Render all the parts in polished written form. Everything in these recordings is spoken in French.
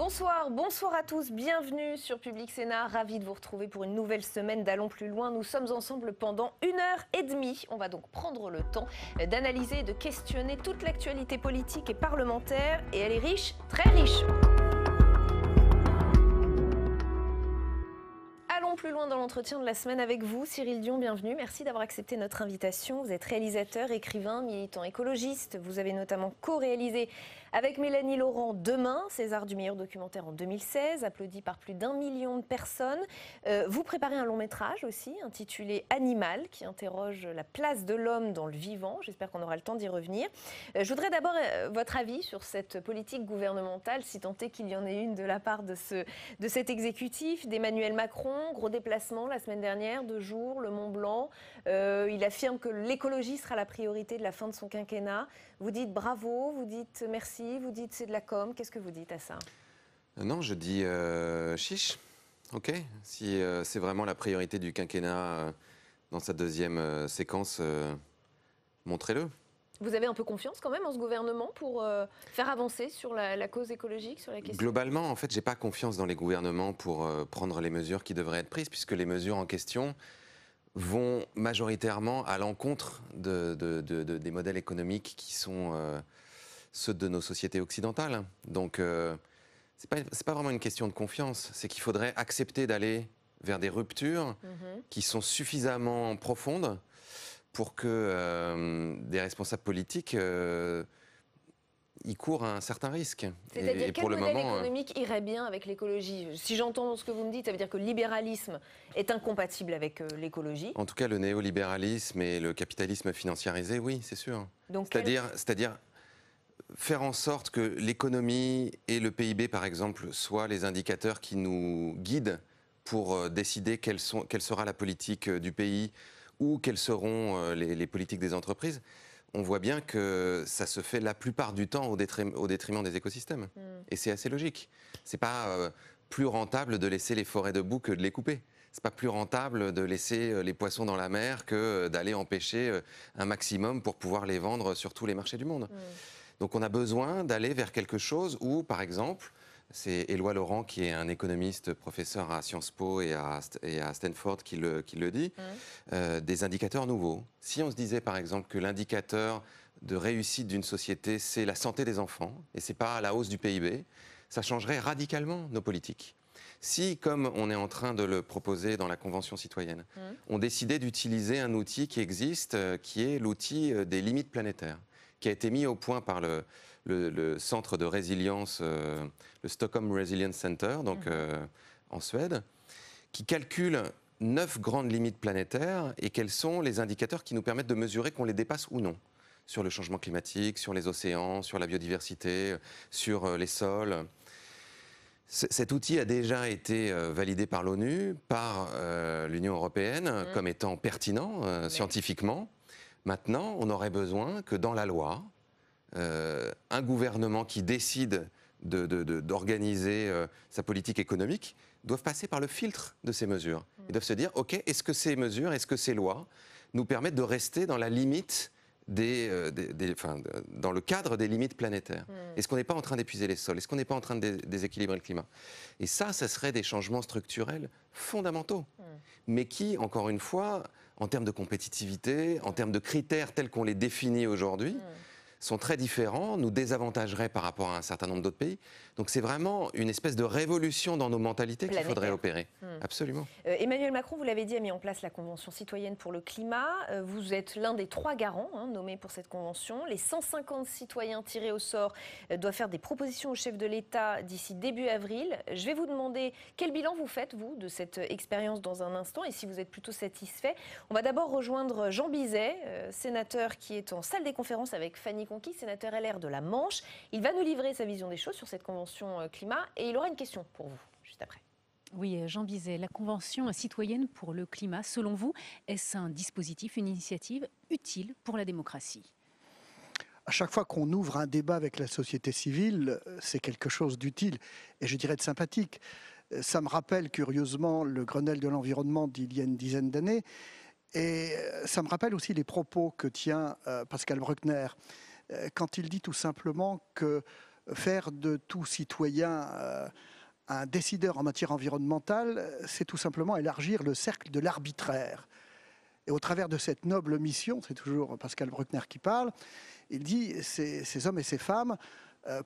Bonsoir, bonsoir à tous, bienvenue sur Public Sénat, ravi de vous retrouver pour une nouvelle semaine d'Allons plus loin. Nous sommes ensemble pendant 1h30. On va donc prendre le temps d'analyser et de questionner toute l'actualité politique et parlementaire, et elle est riche, très riche. Allons plus loin dans l'entretien de la semaine avec vous, Cyril Dion, bienvenue. Merci d'avoir accepté notre invitation. Vous êtes réalisateur, écrivain, militant écologiste. Vous avez notamment co-réalisé avec Mélanie Laurent Demain, César du meilleur documentaire en 2016, applaudi par plus d'1 million de personnes. Vous préparez un long métrage aussi, intitulé Animal, qui interroge la place de l'homme dans le vivant. J'espère qu'on aura le temps d'y revenir. Je voudrais d'abord votre avis sur cette politique gouvernementale, si tant est qu'il y en ait une de la part de cet exécutif, d'Emmanuel Macron. Gros déplacement la semaine dernière, 2 jours, le Mont Blanc. Il affirme que l'écologie sera la priorité de la fin de son quinquennat. Vous dites bravo, vous dites merci, vous dites c'est de la com. Qu'est-ce que vous dites à ça? Non, je dis chiche. Ok. Si c'est vraiment la priorité du quinquennat dans sa deuxième séquence, montrez-le. Vous avez un peu confiance quand même en ce gouvernement pour faire avancer sur la cause écologique, sur la question? Globalement, en fait, j'ai pas confiance dans les gouvernements pour prendre les mesures qui devraient être prises, puisque les mesures en question vont majoritairement à l'encontre des modèles économiques qui sont ceux de nos sociétés occidentales. Donc, c'est pas vraiment une question de confiance, c'est qu'il faudrait accepter d'aller vers des ruptures qui sont suffisamment profondes pour que des responsables politiques y courent un certain risque. C'est-à-dire quel modèle économique irait bien avec l'écologie? Si j'entends ce que vous me dites, ça veut dire que le libéralisme est incompatible avec l'écologie. En tout cas, le néolibéralisme et le capitalisme financiarisé, oui, c'est sûr. C'est-à-dire faire en sorte que l'économie et le PIB, par exemple, soient les indicateurs qui nous guident pour décider quelle sera la politique du pays ou quelles seront les politiques des entreprises. On voit bien que ça se fait la plupart du temps au détriment des écosystèmes. Et c'est assez logique. C'est pas plus rentable de laisser les forêts debout que de les couper. C'est pas plus rentable de laisser les poissons dans la mer que d'aller empêcher un maximum pour pouvoir les vendre sur tous les marchés du monde. Donc on a besoin d'aller vers quelque chose où, par exemple, c'est Éloi Laurent, qui est un économiste, professeur à Sciences Po et à Stanford, qui le dit, des indicateurs nouveaux. Si on se disait, par exemple, que l'indicateur de réussite d'une société, c'est la santé des enfants, et c'est pas la hausse du PIB, ça changerait radicalement nos politiques. Si, comme on est en train de le proposer dans la Convention citoyenne, on décidait d'utiliser un outil qui existe, qui est l'outil des limites planétaires, qui a été mis au point par le centre de résilience, le Stockholm Resilience Center, donc en Suède, qui calcule 9 grandes limites planétaires et quels sont les indicateurs qui nous permettent de mesurer qu'on les dépasse ou non, sur le changement climatique, sur les océans, sur la biodiversité, sur les sols. Cet outil a déjà été validé par l'ONU, par l'Union européenne, comme étant pertinent scientifiquement. Maintenant, on aurait besoin que dans la loi, un gouvernement qui décide d'organiser sa politique économique doivent passer par le filtre de ces mesures. Ils doivent se dire, OK, est-ce que ces mesures, est-ce que ces lois nous permettent de rester dans la limite dans le cadre des limites planétaires? Est-ce qu'on n'est pas en train d'épuiser les sols? Est-ce qu'on n'est pas en train de déséquilibrer le climat? Et ça serait des changements structurels fondamentaux, mais qui, encore une fois, en termes de compétitivité, en termes de critères tels qu'on les définit aujourd'hui, sont très différents, nous désavantageraient par rapport à un certain nombre d'autres pays. Donc c'est vraiment une espèce de révolution dans nos mentalités qu'il faudrait opérer. Absolument. Emmanuel Macron, vous l'avez dit, a mis en place la Convention citoyenne pour le climat. Vous êtes l'un des 3 garants nommés pour cette convention. Les 150 citoyens tirés au sort doivent faire des propositions au chef de l'État d'ici début avril. Je vais vous demander quel bilan vous faites, vous, de cette expérience dans un instant, et si vous êtes plutôt satisfait. On va d'abord rejoindre Jean Bizet, sénateur qui est en salle des conférences avec Fanny Conquis, sénateur LR de la Manche. Il va nous livrer sa vision des choses sur cette convention climat et il aura une question pour vous juste après. Oui, Jean Bizet, la Convention citoyenne pour le climat, selon vous, est-ce un dispositif, une initiative utile pour la démocratie? À chaque fois qu'on ouvre un débat avec la société civile, c'est quelque chose d'utile et je dirais de sympathique. Ça me rappelle curieusement le Grenelle de l'environnement d'il y a une dizaine d'années et ça me rappelle aussi les propos que tient Pascal Bruckner quand il dit tout simplement que faire de tout citoyen un décideur en matière environnementale, c'est tout simplement élargir le cercle de l'arbitraire. Et au travers de cette noble mission, c'est toujours Pascal Bruckner qui parle, il dit ces hommes et ces femmes,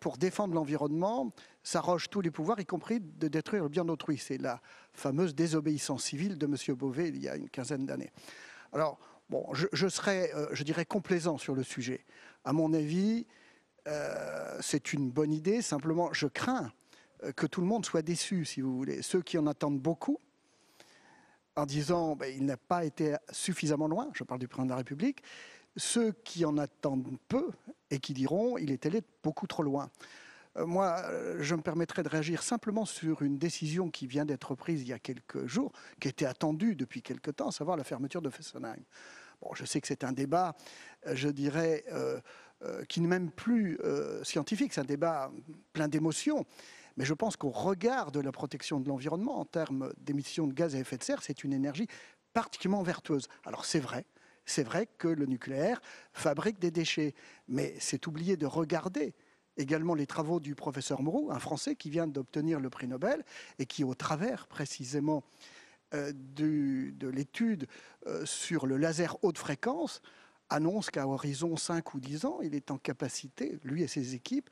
pour défendre l'environnement, s'arrogent tous les pouvoirs, y compris de détruire le bien d'autrui. C'est la fameuse désobéissance civile de M. Beauvais il y a une quinzaine d'années. Alors, bon, je serais, je dirais, complaisant sur le sujet. À mon avis, c'est une bonne idée. Simplement, je crains que tout le monde soit déçu, si vous voulez. Ceux qui en attendent beaucoup, en disant il n'a pas été suffisamment loin, je parle du président de la République, ceux qui en attendent peu et qui diront il est allé beaucoup trop loin. Moi, je me permettrai de réagir simplement sur une décision qui vient d'être prise il y a quelques jours, qui était attendue depuis quelque temps, à savoir la fermeture de Fessenheim. Bon, je sais que c'est un débat, je dirais, qui n'est même plus scientifique, c'est un débat plein d'émotions. Mais je pense qu'au regard de la protection de l'environnement, en termes d'émissions de gaz à effet de serre, c'est une énergie particulièrement vertueuse. Alors c'est vrai que le nucléaire fabrique des déchets, mais c'est oublier de regarder également les travaux du professeur Moreau, un Français qui vient d'obtenir le prix Nobel et qui, au travers précisément de l'étude sur le laser haute fréquence, annonce qu'à horizon 5 ou 10 ans, il est en capacité, lui et ses équipes,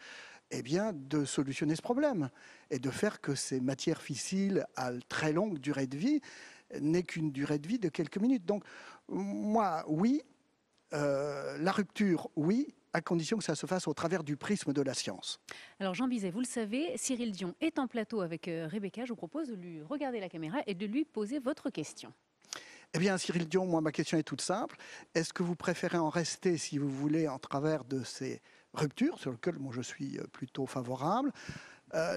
de solutionner ce problème et de faire que ces matières fissiles à très longue durée de vie n'aient qu'une durée de vie de quelques minutes. Donc, moi, oui, la rupture, oui, à condition que ça se fasse au travers du prisme de la science. Alors Jean Bizet, vous le savez, Cyril Dion est en plateau avec Rebecca. Je vous propose de lui regarder la caméra et de lui poser votre question. Eh bien, Cyril Dion, moi, ma question est toute simple. Est-ce que vous préférez en rester, si vous voulez, en travers de ces ruptures, sur lesquelles moi, je suis plutôt favorable,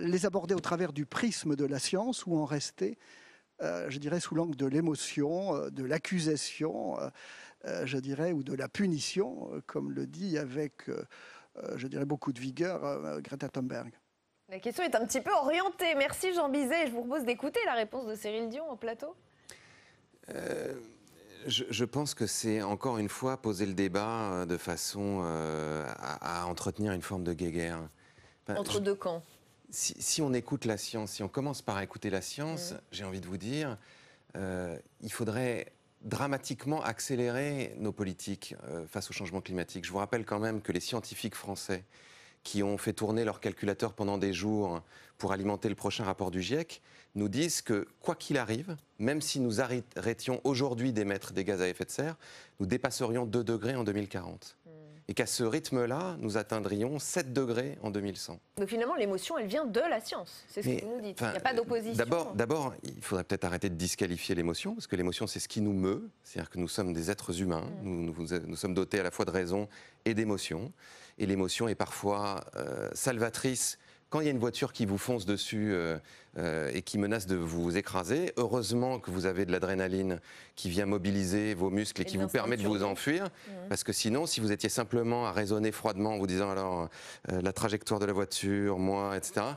les aborder au travers du prisme de la science ou en rester, je dirais, sous l'angle de l'émotion, de l'accusation, je dirais, ou de la punition, comme le dit avec, je dirais, beaucoup de vigueur Greta Thunberg? La question est un petit peu orientée. Merci Jean Bizet. Je vous propose d'écouter la réponse de Cyril Dion au plateau. Je pense que c'est encore une fois poser le débat de façon à entretenir une forme de guéguerre. Entre deux camps. Si on écoute la science, si on commence par écouter la science, j'ai envie de vous dire, il faudrait dramatiquement accélérer nos politiques face au changement climatique. Je vous rappelle quand même que les scientifiques français qui ont fait tourner leur calculateur pendant des jours pour alimenter le prochain rapport du GIEC, nous disent que, quoi qu'il arrive, même si nous arrêtions aujourd'hui d'émettre des gaz à effet de serre, nous dépasserions 2 degrés en 2040. Et qu'à ce rythme-là, nous atteindrions 7 degrés en 2100. Donc finalement, l'émotion, elle vient de la science. C'est ce que vous nous dites. Il n'y a pas d'opposition. D'abord, il faudrait peut-être arrêter de disqualifier l'émotion, parce que l'émotion, c'est ce qui nous meut. C'est-à-dire que nous sommes des êtres humains. Nous sommes dotés à la fois de raison et d'émotion. Et l'émotion est parfois salvatrice. Quand il y a une voiture qui vous fonce dessus et qui menace de vous écraser, heureusement que vous avez de l'adrénaline qui vient mobiliser vos muscles et qui vous permet de vous enfuir. Parce que sinon, si vous étiez simplement à raisonner froidement en vous disant alors la trajectoire de la voiture, moi, etc.,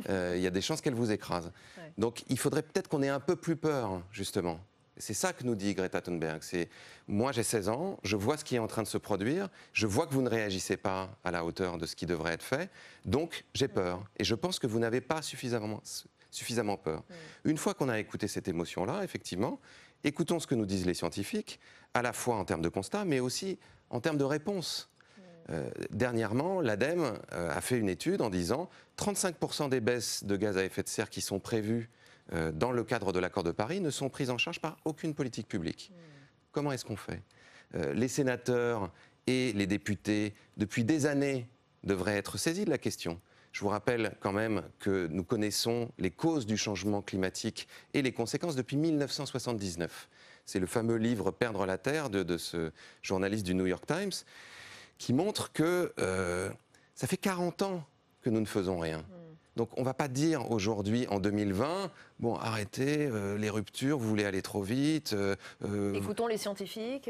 il y a des chances qu'elle vous écrase. Ouais. Donc il faudrait peut-être qu'on ait un peu plus peur, justement. C'est ça que nous dit Greta Thunberg. C'est moi j'ai 16 ans, je vois ce qui est en train de se produire, je vois que vous ne réagissez pas à la hauteur de ce qui devrait être fait, donc j'ai peur. Et je pense que vous n'avez pas suffisamment peur. Une fois qu'on a écouté cette émotion-là, effectivement, écoutons ce que nous disent les scientifiques, à la fois en termes de constat, mais aussi en termes de réponse. Dernièrement, l'ADEME a fait une étude en disant 35% des baisses de gaz à effet de serre qui sont prévues dans le cadre de l'accord de Paris ne sont prises en charge par aucune politique publique. Comment est-ce qu'on fait? Les sénateurs et les députés, depuis des années, devraient être saisis de la question. Je vous rappelle quand même que nous connaissons les causes du changement climatique et les conséquences depuis 1979. C'est le fameux livre « Perdre la Terre » de ce journaliste du New York Times qui montre que ça fait 40 ans que nous ne faisons rien. Donc on ne va pas dire aujourd'hui, en 2020, bon, arrêtez les ruptures, vous voulez aller trop vite. Écoutons les scientifiques.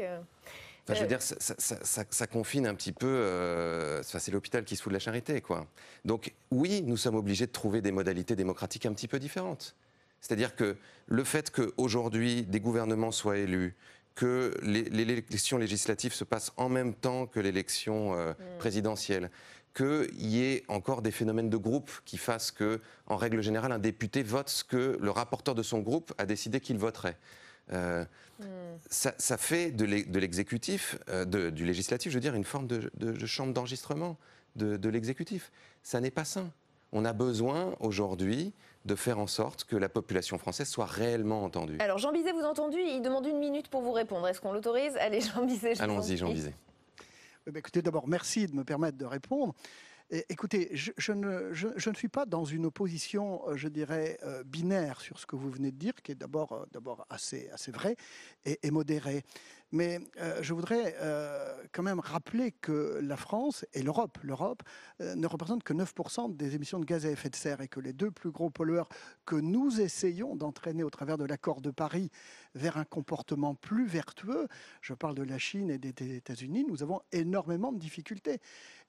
Enfin, je veux dire, ça confine un petit peu, c'est l'hôpital qui se fout de la charité, quoi. Donc oui, nous sommes obligés de trouver des modalités démocratiques un petit peu différentes. C'est-à-dire que le fait qu'aujourd'hui des gouvernements soient élus, que l'élection législative se passe en même temps que l'élection présidentielle, qu'il y ait encore des phénomènes de groupe qui fassent que, en règle générale, un député vote ce que le rapporteur de son groupe a décidé qu'il voterait. Ça fait de l'exécutif, du législatif, je veux dire, une forme de chambre d'enregistrement de l'exécutif. Ça n'est pas sain. On a besoin aujourd'hui de faire en sorte que la population française soit réellement entendue. Alors Jean Bizet, vous avez entendu, il demande 1 minute pour vous répondre. Est-ce qu'on l'autorise? Allez, Jean Bizet. Allons-y, Jean Bizet. Écoutez, d'abord, merci de me permettre de répondre. Écoutez, je ne suis pas dans une opposition, je dirais, binaire sur ce que vous venez de dire, qui est d'abord assez vrai et modéré. Mais je voudrais quand même rappeler que la France et l'Europe ne représentent que 9% des émissions de gaz à effet de serre et que les 2 plus gros pollueurs que nous essayons d'entraîner au travers de l'accord de Paris vers un comportement plus vertueux, je parle de la Chine et des États-Unis, nous avons énormément de difficultés.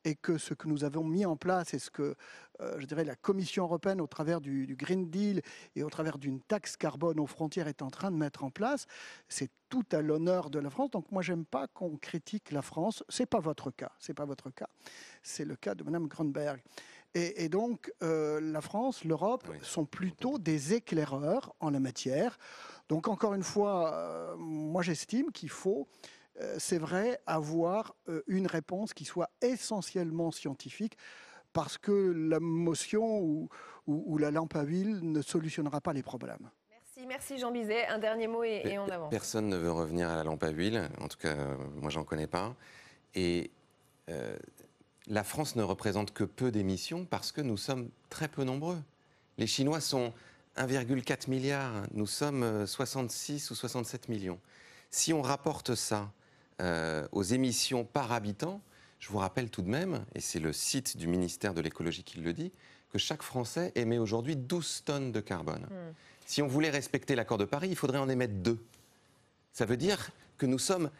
Et que ce que nous avons mis en place et ce que, je dirais, la Commission européenne, au travers du Green Deal et au travers d'une taxe carbone aux frontières, est en train de mettre en place, c'est tout à l'honneur de la France. Donc moi, j'aime pas qu'on critique la France. C'est pas votre cas. C'est pas votre cas. C'est le cas de Madame Grunberg. Et donc, la France, l'Europe sont plutôt des éclaireurs en la matière. Donc, encore une fois, moi, j'estime qu'il faut... c'est vrai, avoir une réponse qui soit essentiellement scientifique, parce que la motion ou la lampe à huile ne solutionnera pas les problèmes. Merci Jean Bizet. Un dernier mot et on avance. Personne ne veut revenir à la lampe à huile, en tout cas, moi j'en connais pas. Et la France ne représente que peu d'émissions parce que nous sommes très peu nombreux. Les Chinois sont 1,4 milliard, nous sommes 66 ou 67 millions. Si on rapporte ça aux émissions par habitant, je vous rappelle tout de même, et c'est le site du ministère de l'écologie qui le dit, que chaque Français émet aujourd'hui 12 tonnes de carbone. Si on voulait respecter l'accord de Paris, il faudrait en émettre 2. Ça veut dire que nous sommes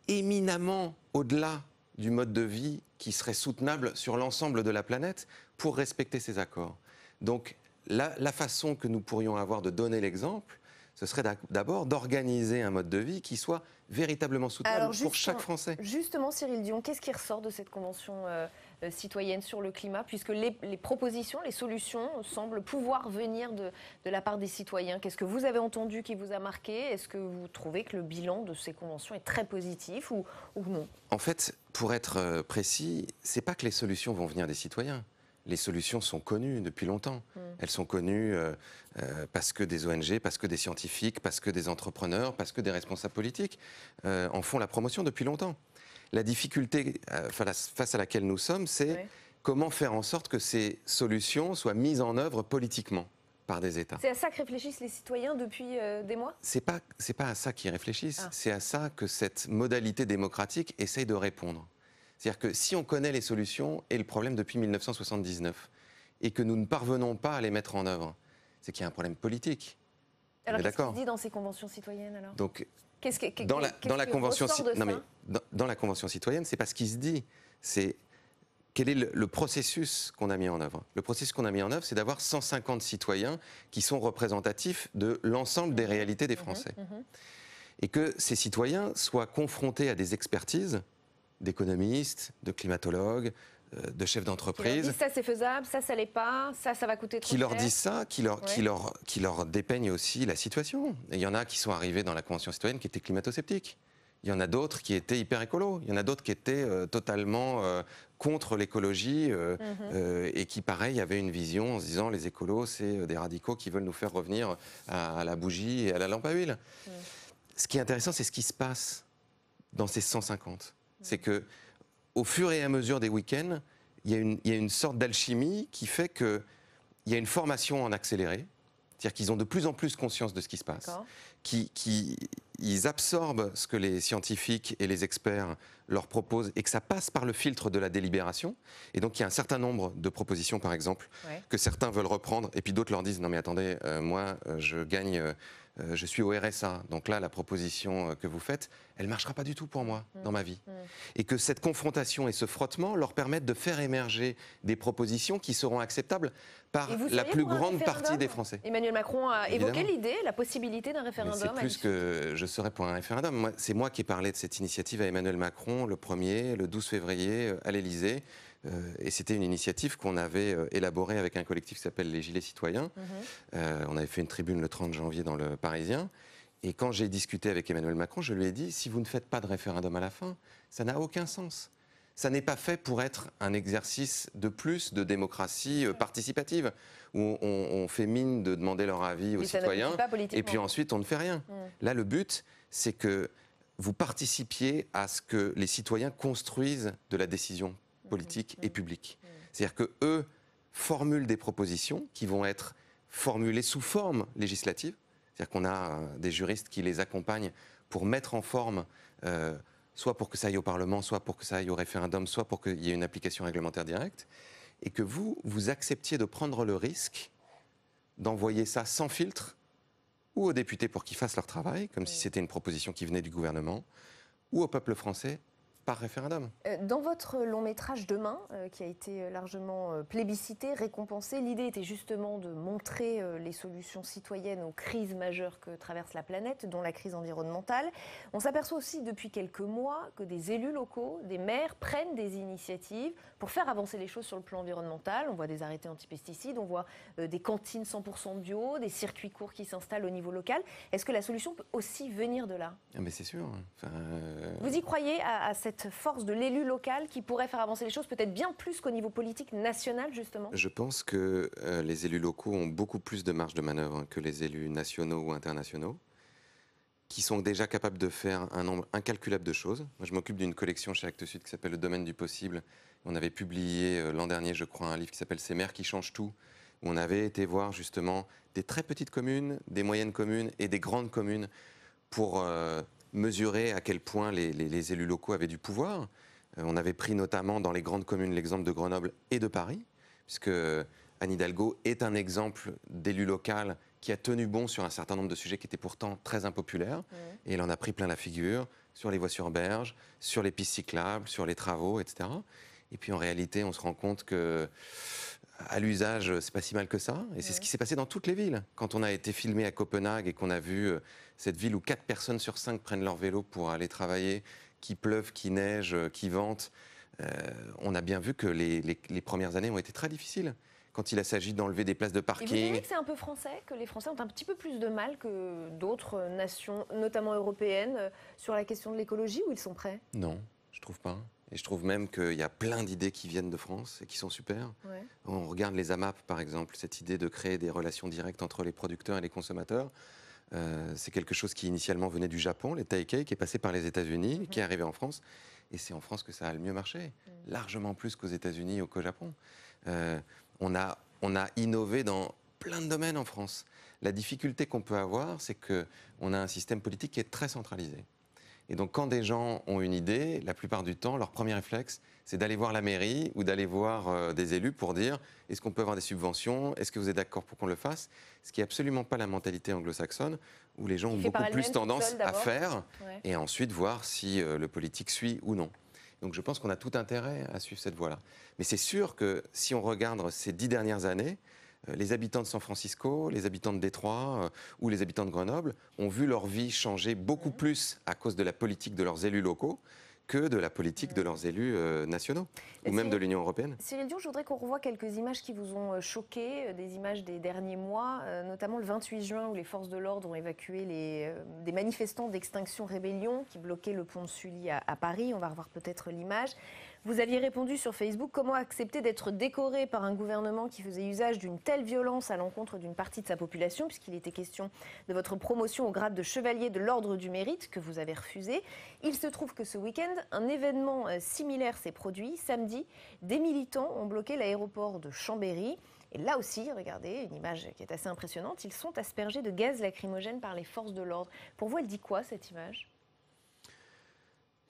éminemment au-delà du mode de vie qui serait soutenable sur l'ensemble de la planète pour respecter ces accords. Donc la façon que nous pourrions avoir de donner l'exemple, ce serait d'abord d'organiser un mode de vie qui soit véritablement soutenable pour chaque Français. Justement, Cyril Dion, qu'est-ce qui ressort de cette convention citoyenne sur le climat, puisque les propositions, les solutions semblent pouvoir venir de la part des citoyens? Qu'est-ce que vous avez entendu qui vous a marqué? Est-ce que vous trouvez que le bilan de ces conventions est très positif ou non? En fait, pour être précis, c'est pas que les solutions vont venir des citoyens. Les solutions sont connues depuis longtemps. Elles sont connues parce que des ONG, parce que des scientifiques, parce que des entrepreneurs, parce que des responsables politiques en font la promotion depuis longtemps. La difficulté face à laquelle nous sommes, c'est comment faire en sorte que ces solutions soient mises en œuvre politiquement par des États. C'est à ça que réfléchissent les citoyens depuis des mois? C'est pas à ça qu'ils réfléchissent, c'est à ça que cette modalité démocratique essaye de répondre. C'est-à-dire que si on connaît les solutions et le problème depuis 1979 et que nous ne parvenons pas à les mettre en œuvre, c'est qu'il y a un problème politique. Alors qu'est-ce qui se dit dans ces conventions citoyennes alors? Donc, dans la convention citoyenne, c'est pas ce qui se dit, c'est quel est le processus qu'on a mis en œuvre. Le processus qu'on a mis en œuvre, c'est d'avoir 150 citoyens qui sont représentatifs de l'ensemble des réalités des Français. Et que ces citoyens soient confrontés à des expertises d'économistes, de climatologues, de chefs d'entreprise. Qui leur disent ça c'est faisable, ça l'est pas, ça va coûter trop cher. Qui leur disent ça, qui leur dépeignent aussi la situation. Et il y en a qui sont arrivés dans la Convention citoyenne qui étaient climato-sceptiques. Il y en a d'autres qui étaient hyper écolos. Il y en a d'autres qui étaient totalement contre l'écologie et qui, pareil, avaient une vision en se disant les écolos, c'est des radicaux qui veulent nous faire revenir à la bougie et à la lampe à huile. Ce qui est intéressant, c'est ce qui se passe dans ces 150. C'est que, au fur et à mesure des week-ends, il y a une sorte d'alchimie qui fait qu'il y a une formation en accéléré. C'est-à-dire qu'ils ont de plus en plus conscience de ce qui se passe. Ils absorbent ce que les scientifiques et les experts leur proposent et que ça passe par le filtre de la délibération. Et donc, il y a un certain nombre de propositions, par exemple, que certains veulent reprendre et puis d'autres leur disent « Non mais attendez, moi, je suis au RSA, donc là, la proposition que vous faites, elle ne marchera pas du tout pour moi dans ma vie. » Et que cette confrontation et ce frottement leur permettent de faire émerger des propositions qui seront acceptables par la plus grande partie des Français. Emmanuel Macron a évoqué l'idée, la possibilité d'un référendum. C'est plus que je serais pour un référendum. C'est moi qui ai parlé de cette initiative à Emmanuel Macron le 12 février à l'Élysée. Et c'était une initiative qu'on avait élaborée avec un collectif qui s'appelle les Gilets Citoyens. On avait fait une tribune le 30 janvier dans le Parisien. Et quand j'ai discuté avec Emmanuel Macron, je lui ai dit, si vous ne faites pas de référendum à la fin, ça n'a aucun sens. Ça n'est pas fait pour être un exercice de plus de démocratie participative, où on fait mine de demander leur avis aux citoyens, et puis ensuite on ne fait rien. Là, le but, c'est que vous participiez à ce que les citoyens construisent de la décision politique et publique. C'est-à-dire qu'eux formulent des propositions qui vont être formulées sous forme législative. C'est-à-dire qu'on a des juristes qui les accompagnent pour mettre en forme, soit pour que ça aille au Parlement, soit pour que ça aille au référendum, soit pour qu'il y ait une application réglementaire directe, et que vous acceptiez de prendre le risque d'envoyer ça sans filtre, ou aux députés pour qu'ils fassent leur travail, comme si c'était une proposition qui venait du gouvernement, ou au peuple français par référendum. Dans votre long métrage Demain, qui a été largement plébiscité, récompensé, l'idée était justement de montrer les solutions citoyennes aux crises majeures que traverse la planète, dont la crise environnementale. On s'aperçoit aussi depuis quelques mois que des élus locaux, des maires prennent des initiatives pour faire avancer les choses sur le plan environnemental. On voit des arrêtés antipesticides, on voit des cantines 100% bio, des circuits courts qui s'installent au niveau local. Est-ce que la solution peut aussi venir de là ? Mais c'est sûr. Vous y croyez à cette force de l'élu local qui pourrait faire avancer les choses peut-être bien plus qu'au niveau politique national, justement ? Je pense que les élus locaux ont beaucoup plus de marge de manœuvre que les élus nationaux ou internationaux, qui sont déjà capables de faire un nombre incalculable de choses. Moi, je m'occupe d'une collection chez Actes Sud qui s'appelle Le Domaine du possible. On avait publié l'an dernier, je crois, un livre qui s'appelle Ces maires qui changent tout, où on avait été voir justement des très petites communes, des moyennes communes et des grandes communes pour mesurer à quel point les élus locaux avaient du pouvoir. On avait pris notamment dans les grandes communes l'exemple de Grenoble et de Paris, puisque Anne Hidalgo est un exemple d'élu local qui a tenu bon sur un certain nombre de sujets qui étaient pourtant très impopulaires. Et elle en a pris plein la figure, sur les voies sur berge, sur les pistes cyclables, sur les travaux, etc. Et puis en réalité, on se rend compte que à l'usage, c'est pas si mal que ça. Et c'est ce qui s'est passé dans toutes les villes. Quand on a été filmé à Copenhague et qu'on a vu cette ville où 4 personnes sur 5 prennent leur vélo pour aller travailler, qu'il pleuve, qu'il neige, qu'il vente, on a bien vu que les premières années ont été très difficiles. Quand il s'agit d'enlever des places de parking. Et vous diriez que c'est un peu français, que les Français ont un petit peu plus de mal que d'autres nations, notamment européennes, sur la question de l'écologie, ou ils sont prêts ? Non, je trouve pas. Et je trouve même qu'il y a plein d'idées qui viennent de France et qui sont super. On regarde les AMAP, par exemple, cette idée de créer des relations directes entre les producteurs et les consommateurs. C'est quelque chose qui initialement venait du Japon, les Taikei, qui est passé par les États-Unis, qui est arrivé en France. Et c'est en France que ça a le mieux marché, largement plus qu'aux États-Unis ou qu'au Japon. On a innové dans plein de domaines en France. La difficulté qu'on peut avoir, c'est qu'on a un système politique qui est très centralisé. Et donc, quand des gens ont une idée, la plupart du temps, leur premier réflexe, c'est d'aller voir la mairie ou d'aller voir des élus pour dire « est-ce qu'on peut avoir des subventions ? Est-ce que vous êtes d'accord pour qu'on le fasse ?» Ce qui n'est absolument pas la mentalité anglo-saxonne, où les gens ont beaucoup plus tendance à faire et ensuite voir si le politique suit ou non. Donc, je pense qu'on a tout intérêt à suivre cette voie-là. Mais c'est sûr que si on regarde ces 10 dernières années, les habitants de San Francisco, les habitants de Détroit ou les habitants de Grenoble ont vu leur vie changer beaucoup plus à cause de la politique de leurs élus locaux que de la politique de leurs élus nationaux ou même de l'Union européenne. Cyril Dion, je voudrais qu'on revoie quelques images qui vous ont choqué, des images des derniers mois, notamment le 28 juin où les forces de l'ordre ont évacué des manifestants d'Extinction Rébellion qui bloquaient le pont de Sully à Paris. On va revoir peut-être l'image. Vous aviez répondu sur Facebook, comment accepter d'être décoré par un gouvernement qui faisait usage d'une telle violence à l'encontre d'une partie de sa population, puisqu'il était question de votre promotion au grade de chevalier de l'Ordre du Mérite, que vous avez refusé. Il se trouve que ce week-end, un événement similaire s'est produit. Samedi, des militants ont bloqué l'aéroport de Chambéry. Et là aussi, regardez, une image qui est assez impressionnante, ils sont aspergés de gaz lacrymogène par les forces de l'ordre. Pour vous, elle dit quoi, cette image ?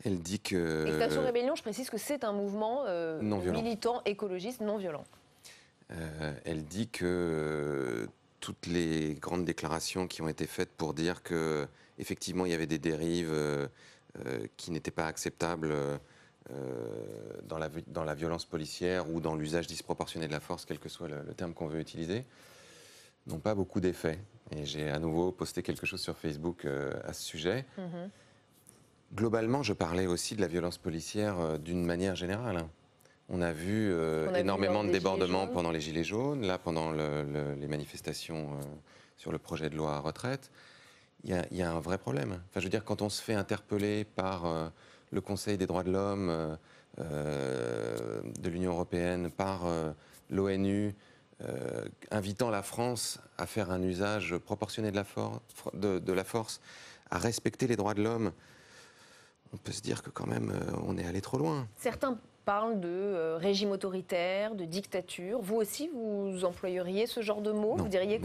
Elle dit que... Extinction Rébellion, je précise que c'est un mouvement militant, écologiste, non violent. Elle dit que toutes les grandes déclarations qui ont été faites pour dire qu'effectivement il y avait des dérives qui n'étaient pas acceptables dans la violence policière ou dans l'usage disproportionné de la force, quel que soit le terme qu'on veut utiliser, n'ont pas beaucoup d'effet. Et j'ai à nouveau posté quelque chose sur Facebook à ce sujet. Globalement, je parlais aussi de la violence policière d'une manière générale. On a vu énormément de débordements pendant les Gilets jaunes, là pendant les manifestations sur le projet de loi retraite. Il y a un vrai problème. Enfin, je veux dire, quand on se fait interpeller par le Conseil des droits de l'homme de l'Union européenne, par l'ONU, invitant la France à faire un usage proportionné de la force, à respecter les droits de l'homme, on peut se dire que quand même, on est allé trop loin. Certains parlent de régime autoritaire, de dictature. Vous aussi, vous employeriez ce genre de mots? Non, vous diriez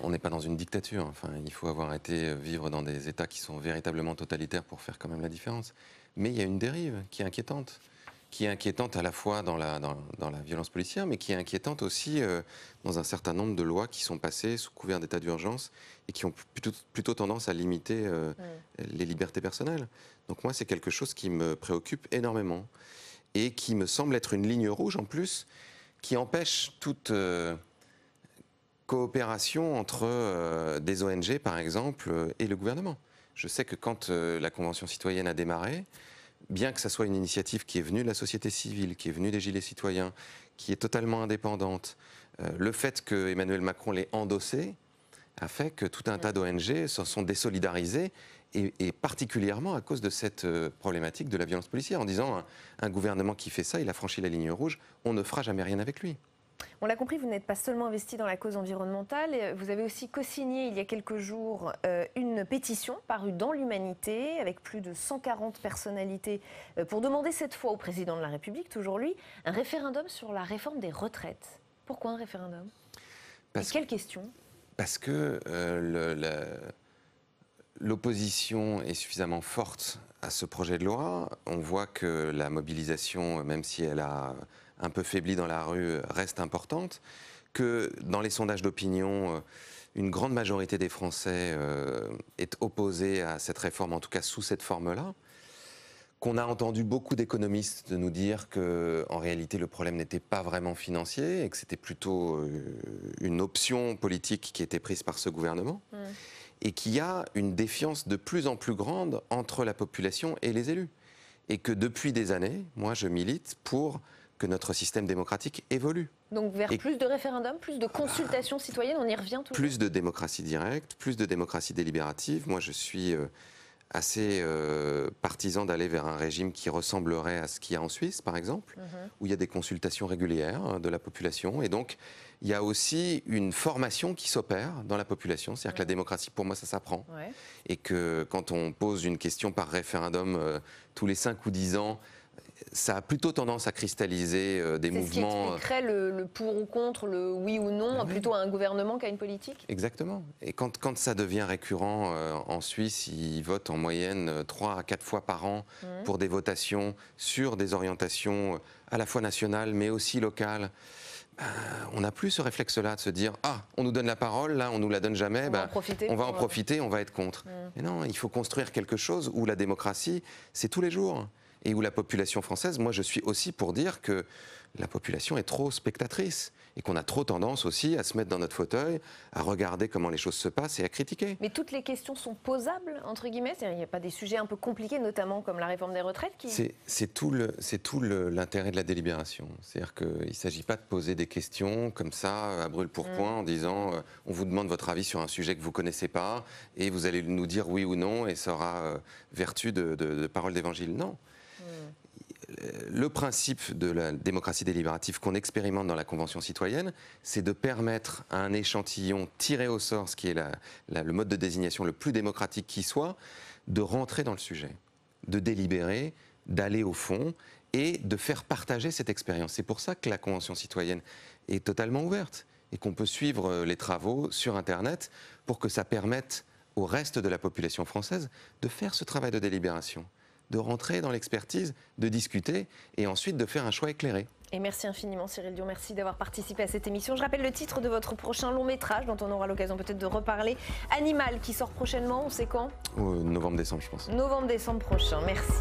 on n'est pas dans une dictature. Enfin, il faut avoir été vivre dans des États qui sont véritablement totalitaires pour faire quand même la différence. Mais il y a une dérive qui est inquiétante à la fois dans la violence policière, mais qui est inquiétante aussi dans un certain nombre de lois qui sont passées sous couvert d'état d'urgence et qui ont plutôt tendance à limiter les libertés personnelles. Donc moi, c'est quelque chose qui me préoccupe énormément et qui me semble être une ligne rouge en plus, qui empêche toute coopération entre des ONG, par exemple, et le gouvernement. Je sais que quand la Convention citoyenne a démarré, bien que ça soit une initiative qui est venue de la société civile, qui est venue des Gilets citoyens, qui est totalement indépendante, le fait que Emmanuel Macron l'ait endossée a fait que tout un tas d'ONG se sont désolidarisées, et particulièrement à cause de cette problématique de la violence policière, en disant un gouvernement qui fait ça, il a franchi la ligne rouge, on ne fera jamais rien avec lui. On l'a compris, vous n'êtes pas seulement investi dans la cause environnementale, vous avez aussi co-signé il y a quelques jours une pétition parue dans l'Humanité avec plus de 140 personnalités pour demander cette fois au président de la République, toujours lui, un référendum sur la réforme des retraites. Pourquoi un référendum? Et quelle question? Parce que l'opposition est suffisamment forte à ce projet de loi. On voit que la mobilisation, même si elle a un peu faibli dans la rue, reste importante, que dans les sondages d'opinion, une grande majorité des Français est opposée à cette réforme, en tout cas sous cette forme-là, qu'on a entendu beaucoup d'économistes nous dire qu'en réalité le problème n'était pas vraiment financier et que c'était plutôt une option politique qui était prise par ce gouvernement, et qu'il y a une défiance de plus en plus grande entre la population et les élus. Et que depuis des années, moi je milite pour que notre système démocratique évolue. Donc vers plus de référendums, plus de consultations citoyennes, on y revient toujours. Plus de démocratie directe, plus de démocratie délibérative. Moi je suis assez partisan d'aller vers un régime qui ressemblerait à ce qu'il y a en Suisse, par exemple, où il y a des consultations régulières de la population. Et donc, il y a aussi une formation qui s'opère dans la population. C'est-à-dire que la démocratie, pour moi, ça s'apprend. Et que quand on pose une question par référendum tous les 5 ou 10 ans, ça a plutôt tendance à cristalliser des mouvements... C'est ce qui expliquerait le pour ou contre, le oui ou non, plutôt à un gouvernement qu'à une politique? Exactement. Et quand ça devient récurrent, en Suisse, ils votent en moyenne 3 à 4 fois par an pour des votations sur des orientations à la fois nationales, mais aussi locales. On n'a plus ce réflexe-là de se dire « Ah, on nous donne la parole, là, on ne nous la donne jamais, on va en profiter, on va être contre. » Mais non, il faut construire quelque chose où la démocratie, c'est tous les jours. Et où la population française, moi je suis aussi pour dire que la population est trop spectatrice et qu'on a trop tendance aussi à se mettre dans notre fauteuil, à regarder comment les choses se passent et à critiquer. Mais toutes les questions sont posables, entre guillemets? Il n'y a pas des sujets un peu compliqués, notamment comme la réforme des retraites C'est tout l'intérêt de la délibération. C'est-à-dire qu'il ne s'agit pas de poser des questions comme ça, à brûle-pourpoint, en disant on vous demande votre avis sur un sujet que vous ne connaissez pas et vous allez nous dire oui ou non et ça aura vertu de parole d'évangile. Non. Le principe de la démocratie délibérative qu'on expérimente dans la Convention citoyenne, c'est de permettre à un échantillon tiré au sort, ce qui est le mode de désignation le plus démocratique qui soit, de rentrer dans le sujet, de délibérer, d'aller au fond et de faire partager cette expérience. C'est pour ça que la Convention citoyenne est totalement ouverte et qu'on peut suivre les travaux sur Internet pour que ça permette au reste de la population française de faire ce travail de délibération, de rentrer dans l'expertise, de discuter et ensuite de faire un choix éclairé. Et merci infiniment Cyril Dion, merci d'avoir participé à cette émission. Je rappelle le titre de votre prochain long métrage dont on aura l'occasion peut-être de reparler. Animal, qui sort prochainement, on sait quand? Novembre-décembre, je pense. Novembre-décembre prochain, merci.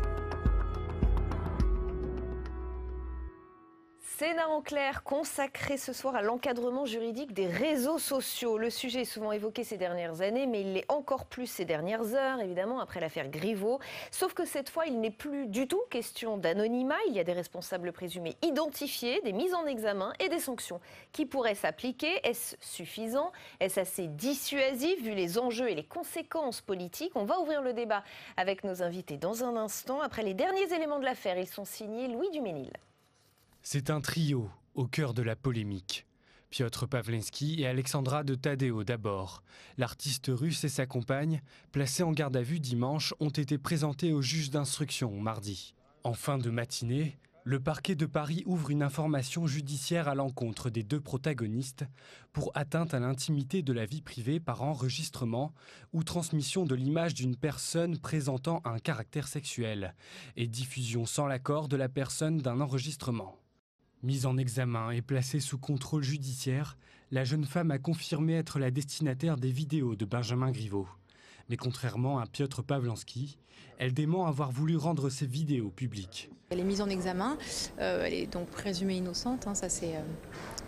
Sénat en clair, consacré ce soir à l'encadrement juridique des réseaux sociaux. Le sujet est souvent évoqué ces dernières années, mais il l'est encore plus ces dernières heures, évidemment, après l'affaire Griveaux. Sauf que cette fois, il n'est plus du tout question d'anonymat. Il y a des responsables présumés identifiés, des mises en examen et des sanctions qui pourraient s'appliquer. Est-ce suffisant? Est-ce assez dissuasif vu les enjeux et les conséquences politiques? On va ouvrir le débat avec nos invités dans un instant. Après les derniers éléments de l'affaire, ils sont signés Louis Duménil. C'est un trio au cœur de la polémique. Piotr Pawlenski et Alexandra de Taddeo d'abord. L'artiste russe et sa compagne, placés en garde à vue dimanche, ont été présentés au juge d'instruction mardi. En fin de matinée, le parquet de Paris ouvre une information judiciaire à l'encontre des deux protagonistes pour atteinte à l'intimité de la vie privée par enregistrement ou transmission de l'image d'une personne présentant un caractère sexuel et diffusion sans l'accord de la personne d'un enregistrement. Mise en examen et placée sous contrôle judiciaire, la jeune femme a confirmé être la destinataire des vidéos de Benjamin Griveaux. Mais contrairement à Piotr Pawlenski, elle dément avoir voulu rendre ces vidéos publiques. Elle est mise en examen, elle est donc présumée innocente, ça c'est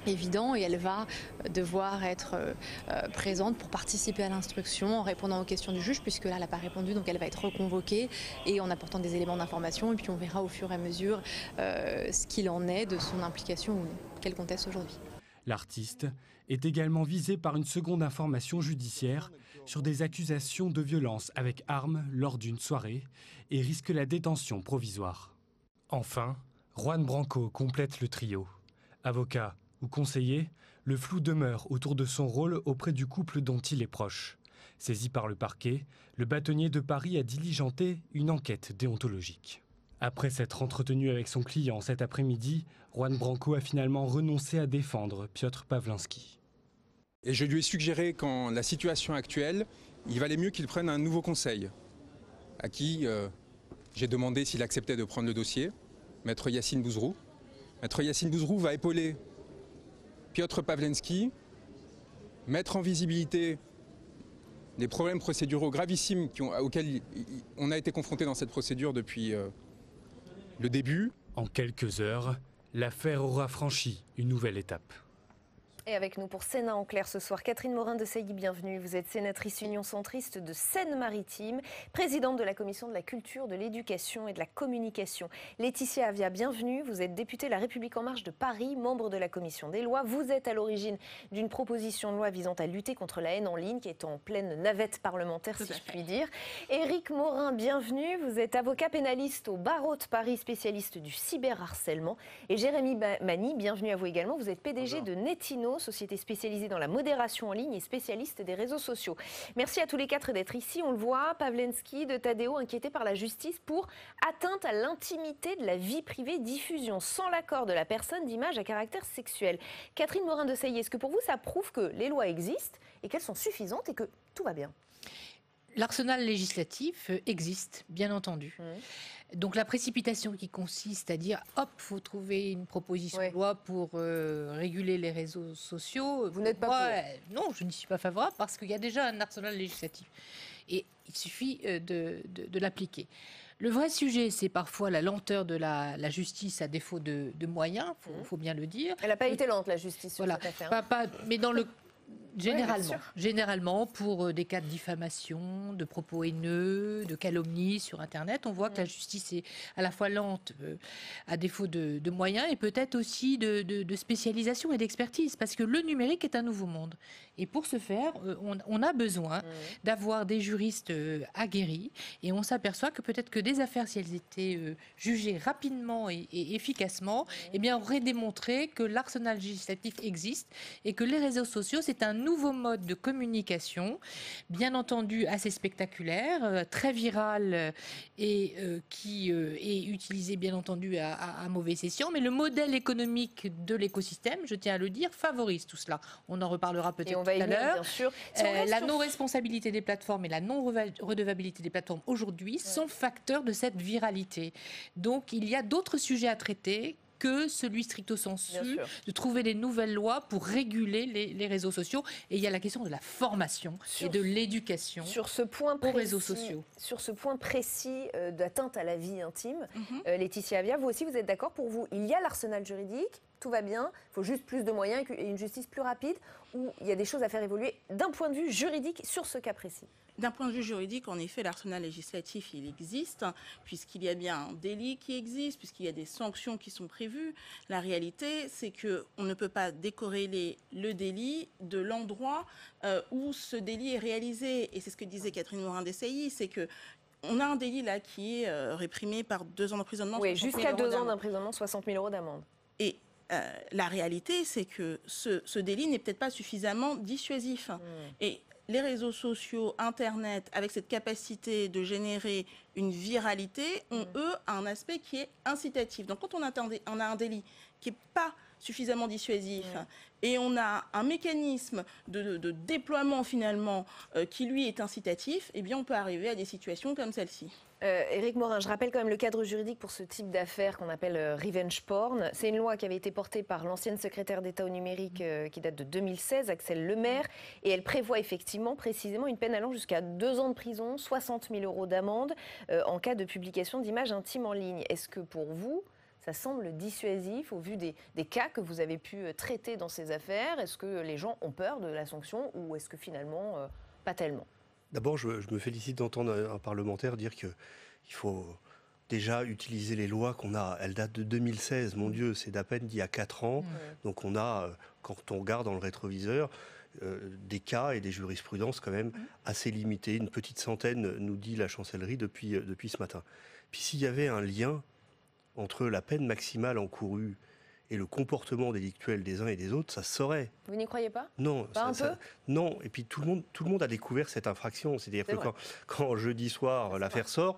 évident, et elle va devoir être présente pour participer à l'instruction en répondant aux questions du juge, puisque là elle n'a pas répondu, donc elle va être reconvoquée et en apportant des éléments d'information, et puis on verra au fur et à mesure ce qu'il en est de son implication ou qu'elle conteste aujourd'hui. L'artiste est également visée par une seconde information judiciaire sur des accusations de violence avec arme lors d'une soirée et risque la détention provisoire. Enfin, Juan Branco complète le trio. Avocat ou conseiller, le flou demeure autour de son rôle auprès du couple dont il est proche. Saisi par le parquet, le bâtonnier de Paris a diligenté une enquête déontologique. Après s'être entretenu avec son client cet après-midi, Juan Branco a finalement renoncé à défendre Piotr Pawlenski. Et je lui ai suggéré qu'en la situation actuelle, il valait mieux qu'il prenne un nouveau conseil, à qui j'ai demandé s'il acceptait de prendre le dossier, Maître Yacine Bouzrou. Maître Yacine Bouzrou va épauler Piotr Pawlenski, mettre en visibilité les problèmes procéduraux gravissimes auxquels on a été confronté dans cette procédure depuis le début. En quelques heures, l'affaire aura franchi une nouvelle étape. Et avec nous pour Sénat en clair ce soir, Catherine Morin-Desailly, bienvenue. Vous êtes sénatrice Union centriste de Seine-Maritime, présidente de la commission de la culture, de l'éducation et de la communication. Laetitia Avia, bienvenue. Vous êtes députée La République En Marche de Paris, membre de la commission des lois. Vous êtes à l'origine d'une proposition de loi visant à lutter contre la haine en ligne qui est en pleine navette parlementaire, si je puis dire. Éric Morin, bienvenue. Vous êtes avocat pénaliste au barreau de Paris, spécialiste du cyberharcèlement. Et Jérémy Mani, bienvenue à vous également. Vous êtes PDG de Netino, société spécialisée dans la modération en ligne et spécialiste des réseaux sociaux. Merci à tous les quatre d'être ici. On le voit, Pawlenski, de Taddeo, inquiétés par la justice pour atteinte à l'intimité de la vie privée, diffusion sans l'accord de la personne d'images à caractère sexuel. Catherine Morin-Desailly, est-ce que pour vous ça prouve que les lois existent et qu'elles sont suffisantes et que tout va bien? L'arsenal législatif existe, bien entendu. Donc la précipitation qui consiste à dire « hop, il faut trouver une proposition de loi pour réguler les réseaux sociaux ». Vous n'êtes pas pour? Non, je n'y suis pas favorable parce qu'il y a déjà un arsenal législatif. Et il suffit de l'appliquer. Le vrai sujet, c'est parfois la lenteur de la justice à défaut de moyens, il faut bien le dire. Elle n'a pas été lente, la justice, sur cette affaire. Mais dans le... Généralement, pour des cas de diffamation, de propos haineux, de calomnie sur Internet, on voit que la justice est à la fois lente, à défaut de moyens, et peut-être aussi de spécialisation et d'expertise, parce que le numérique est un nouveau monde. Et pour ce faire, on a besoin d'avoir des juristes aguerris, et on s'aperçoit que peut-être que des affaires, si elles étaient jugées rapidement et efficacement, eh bien, auraient démontré que l'arsenal législatif existe, et que les réseaux sociaux, c'est un nouveau mode de communication, bien entendu assez spectaculaire, très viral et qui est utilisé bien entendu à mauvais escient, mais le modèle économique de l'écosystème, je tiens à le dire, favorise tout cela. On en reparlera peut-être tout à l'heure. La non-responsabilité des plateformes et la non-redevabilité des plateformes aujourd'hui sont facteurs de cette viralité. Donc il y a d'autres sujets à traiter que celui stricto sensu de trouver des nouvelles lois pour réguler les réseaux sociaux. Et il y a la question de la formation et de l'éducation aux réseaux sociaux. Sur ce point précis d'atteinte à la vie intime, Laetitia Avia, vous aussi, vous êtes d'accord? Pour vous, il y a l'arsenal juridique, tout va bien, il faut juste plus de moyens et une justice plus rapide, ou il y a des choses à faire évoluer d'un point de vue juridique sur ce cas précis? D'un point de vue juridique, en effet, l'arsenal législatif, il existe, puisqu'il y a bien un délit qui existe, puisqu'il y a des sanctions qui sont prévues. La réalité, c'est qu'on ne peut pas décorréler le délit de l'endroit où ce délit est réalisé. Et c'est ce que disait Catherine Morin-Desailly, c'est que on a un délit là qui est réprimé par 2 ans d'emprisonnement. Oui, jusqu'à 2 ans d'emprisonnement, 60 000 € d'amende. Et la réalité, c'est que ce délit n'est peut-être pas suffisamment dissuasif. Et les réseaux sociaux, Internet, avec cette capacité de générer une viralité, ont, eux, un aspect qui est incitatif. Donc, quand on a un délit qui n'est pas suffisamment dissuasif et on a un mécanisme de déploiement, finalement, qui, lui, est incitatif, eh bien, on peut arriver à des situations comme celle-ci. Éric Morin, je rappelle quand même le cadre juridique pour ce type d'affaires qu'on appelle revenge porn. C'est une loi qui avait été portée par l'ancienne secrétaire d'État au numérique qui date de 2016, Axelle Lemaire, et elle prévoit effectivement, précisément, une peine allant jusqu'à 2 ans de prison, 60 000 € d'amende en cas de publication d'images intimes en ligne. Est-ce que pour vous, ça semble dissuasif au vu des cas que vous avez pu traiter dans ces affaires? Est-ce que les gens ont peur de la sanction ou est-ce que finalement, pas tellement? D'abord, je me félicite d'entendre un parlementaire dire qu'il faut déjà utiliser les lois qu'on a. Elles datent de 2016, mon Dieu, c'est d'à peine d'il y a 4 ans. Donc on a, quand on regarde dans le rétroviseur, des cas et des jurisprudences quand même assez limitées. Une petite centaine, nous dit la chancellerie depuis ce matin. Puis s'il y avait un lien entre la peine maximale encourue et le comportement délictuel des uns et des autres, ça se saurait. Vous n'y croyez pas? Non. Pas un peu? Non. Et puis tout le monde a découvert cette infraction. C'est-à-dire que quand jeudi soir l'affaire sort,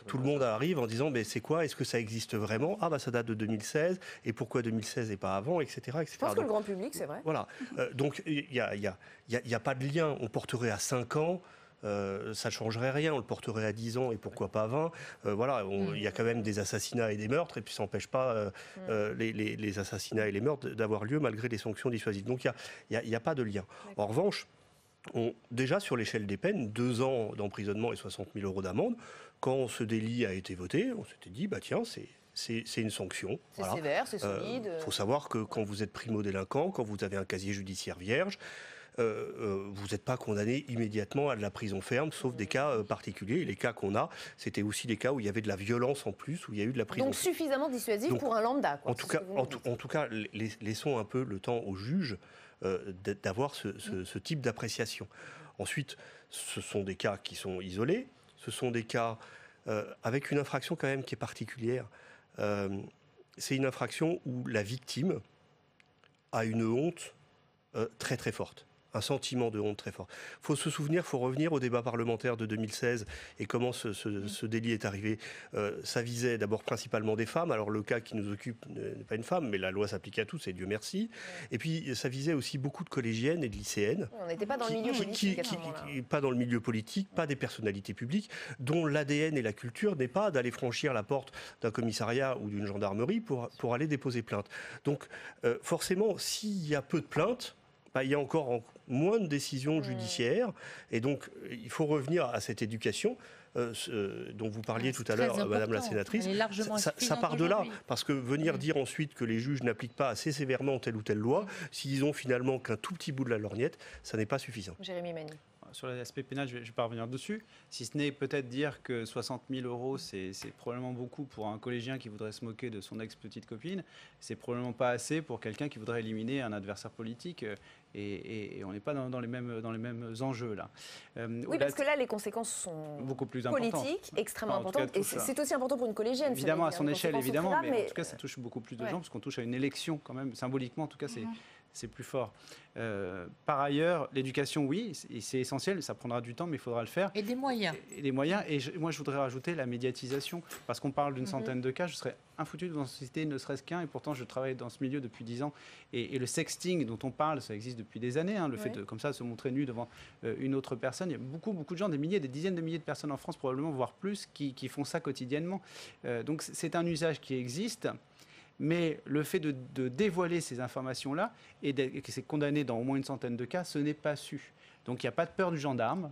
tout le monde arrive en disant mais c'est quoi? Est-ce que ça existe vraiment? Ah bah ça date de 2016. Et pourquoi 2016 et pas avant, etc. etc. Je pense que le grand public, c'est vrai. Voilà. Donc il y a pas de lien. On porterait à 5 ans. Ça ne changerait rien, on le porterait à 10 ans et pourquoi pas 20. Voilà, il y a quand même des assassinats et des meurtres et puis ça n'empêche pas les assassinats et les meurtres d'avoir lieu malgré des sanctions dissuasives. Donc il n'y a pas de lien. En revanche, déjà sur l'échelle des peines, 2 ans d'emprisonnement et 60 000 € d'amende, quand ce délit a été voté, on s'était dit, bah tiens, c'est une sanction. C'est sévère, c'est solide. Il faut savoir que quand vous êtes primo-délinquant, quand vous avez un casier judiciaire vierge, vous n'êtes pas condamné immédiatement à de la prison ferme, sauf des cas particuliers. Et les cas qu'on a, c'était aussi des cas où il y avait de la violence en plus, où il y a eu de la prison. Donc suffisamment dissuasif pour un lambda, quoi, en tout cas, laissons un peu le temps aux juges d'avoir ce type d'appréciation. Ensuite, ce sont des cas qui sont isolés. Ce sont des cas avec une infraction quand même qui est particulière. C'est une infraction où la victime a une honte très très forte. Un sentiment de honte très fort. Il faut se souvenir, il faut revenir au débat parlementaire de 2016 et comment ce délit est arrivé. Ça visait d'abord principalement des femmes. Alors le cas qui nous occupe n'est pas une femme, mais la loi s'applique à tous et Dieu merci. Et puis ça visait aussi beaucoup de collégiennes et de lycéennes. On n'était pas dans le milieu politique. Pas dans le milieu politique, pas des personnalités publiques, dont l'ADN et la culture n'est pas d'aller franchir la porte d'un commissariat ou d'une gendarmerie pour aller déposer plainte. Donc forcément, s'il y a peu de plaintes, il y a encore moins de décisions judiciaires. Et donc, il faut revenir à cette éducation dont vous parliez tout à l'heure, Madame la sénatrice. Ça part de là. Parce que venir dire ensuite que les juges n'appliquent pas assez sévèrement telle ou telle loi, s'ils ont finalement qu'un tout petit bout de la lorgnette, ça n'est pas suffisant. Jérémy Magny. Sur l'aspect pénal, je ne vais pas revenir dessus. Si ce n'est peut-être dire que 60 000 €, c'est probablement beaucoup pour un collégien qui voudrait se moquer de son ex-petite copine. C'est probablement pas assez pour quelqu'un qui voudrait éliminer un adversaire politique. Et on n'est pas dans les mêmes enjeux là. Oui, parce que là, les conséquences sont beaucoup plus politiques, extrêmement importantes. Et c'est aussi important pour une collégienne. Évidemment, à son échelle, évidemment. Mais en tout cas, ça touche beaucoup plus de gens, parce qu'on touche à une élection quand même, symboliquement, en tout cas, c'est plus fort. Par ailleurs, l'éducation, oui, c'est essentiel, ça prendra du temps, mais il faudra le faire. Et des moyens. Moi, je voudrais rajouter la médiatisation, parce qu'on parle d'une centaine de cas, je serais infoutu de vous en citer ne serait-ce qu'un, et pourtant je travaille dans ce milieu depuis 10 ans. Et le sexting dont on parle, ça existe depuis des années, le fait de, comme ça, se montrer nu devant une autre personne. Il y a beaucoup de gens, des milliers, des dizaines de milliers de personnes en France, probablement, voire plus, qui font ça quotidiennement. Donc c'est un usage qui existe. Mais le fait de dévoiler ces informations-là, et que c'est condamné dans au moins une centaine de cas, ce n'est pas su. Donc il n'y a pas de peur du gendarme.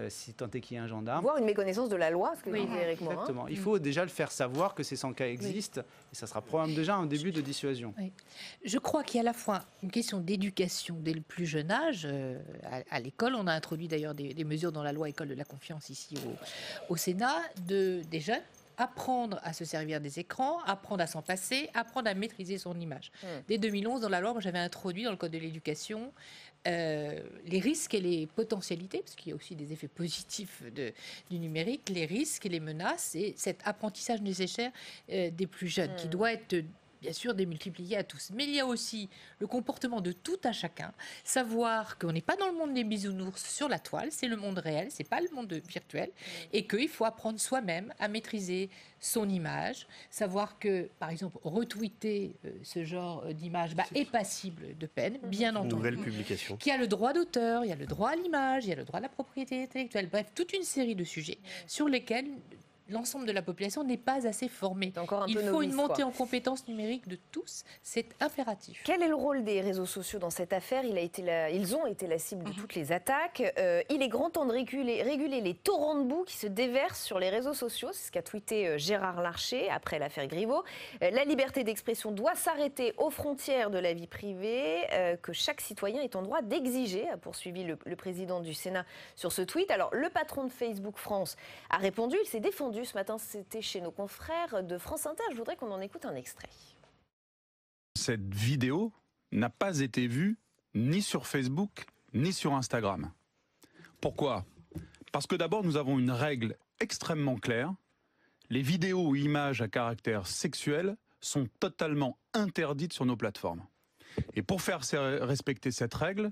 si tant est qu'il y ait un gendarme. Voire une méconnaissance de la loi, ce que disait Éric Maurin. Exactement. Il faut déjà le faire savoir que ces 100 cas existent, et ça sera probablement déjà un début de dissuasion. Oui. Je crois qu'il y a à la fois une question d'éducation dès le plus jeune âge. À l'école, on a introduit d'ailleurs des mesures dans la loi École de la confiance ici au Sénat, des jeunes. Apprendre à se servir des écrans, apprendre à s'en passer, apprendre à maîtriser son image. Dès 2011, dans la loi, moi, j'avais introduit dans le Code de l'éducation les risques et les potentialités, parce qu'il y a aussi des effets positifs du numérique, les risques et les menaces, et cet apprentissage nécessaire des plus jeunes, qui doit être bien sûr démultiplié à tous. Mais il y a aussi le comportement de tout un chacun, savoir qu'on n'est pas dans le monde des bisounours sur la toile, c'est le monde réel, c'est pas le monde virtuel, et qu'il faut apprendre soi-même à maîtriser son image, savoir que, par exemple, retweeter ce genre d'image est passible de peine, bien entendu. Nouvelle publication. Qu'il y a le droit d'auteur, il y a le droit à l'image, il y a le droit à la propriété intellectuelle, bref, toute une série de sujets sur lesquels l'ensemble de la population n'est pas assez formée. Il faut une montée en compétences numériques de tous, c'est impératif. Quel est le rôle des réseaux sociaux dans cette affaire ? Ils ont été la cible de toutes les attaques. Il est grand temps de réguler les torrents de boue qui se déversent sur les réseaux sociaux. C'est ce qu'a tweeté Gérard Larcher après l'affaire Griveaux. La liberté d'expression doit s'arrêter aux frontières de la vie privée, que chaque citoyen est en droit d'exiger, a poursuivi le président du Sénat sur ce tweet. Alors, le patron de Facebook France a répondu, il s'est défendu ce matin, c'était chez nos confrères de France Inter. Je voudrais qu'on en écoute un extrait. Cette vidéo n'a pas été vue ni sur Facebook, ni sur Instagram. Pourquoi ? Parce que d'abord, nous avons une règle extrêmement claire. Les vidéos ou images à caractère sexuel sont totalement interdites sur nos plateformes. Et pour faire respecter cette règle,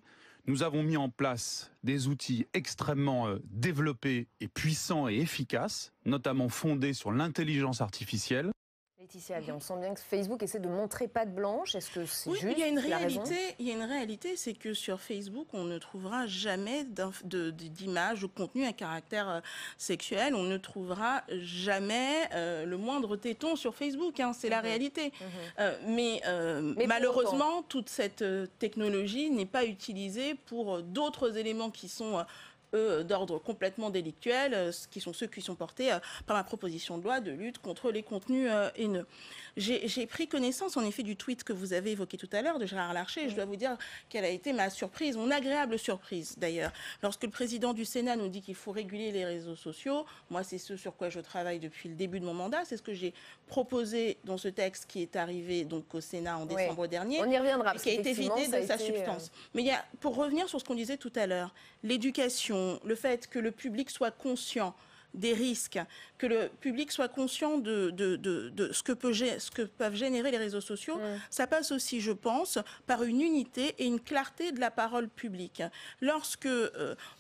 nous avons mis en place des outils extrêmement développés et puissants et efficaces, notamment fondés sur l'intelligence artificielle. Laetitia, on sent bien que Facebook essaie de montrer patte blanche. Est-ce que c'est juste ? Il y a une réalité, c'est que sur Facebook, on ne trouvera jamais d'images ou de contenu à caractère sexuel. On ne trouvera jamais le moindre téton sur Facebook. C'est la réalité. Mais malheureusement, toute cette technologie n'est pas utilisée pour d'autres éléments qui sont d'ordre complètement délictuel, qui sont ceux qui sont portés par ma proposition de loi de lutte contre les contenus haineux. J'ai pris connaissance en effet du tweet que vous avez évoqué tout à l'heure de Gérard Larcher, et je dois vous dire quelle a été ma surprise, mon agréable surprise d'ailleurs. Lorsque le président du Sénat nous dit qu'il faut réguler les réseaux sociaux, moi c'est ce sur quoi je travaille depuis le début de mon mandat, c'est ce que j'ai proposé dans ce texte qui est arrivé donc au Sénat en décembre dernier. On y reviendra, qui a été vidé de sa substance. Mais pour revenir sur ce qu'on disait tout à l'heure, l'éducation, le fait que le public soit conscient des risques, que le public soit conscient de ce que peuvent générer les réseaux sociaux, ça passe aussi, je pense, par une unité et une clarté de la parole publique. Lorsque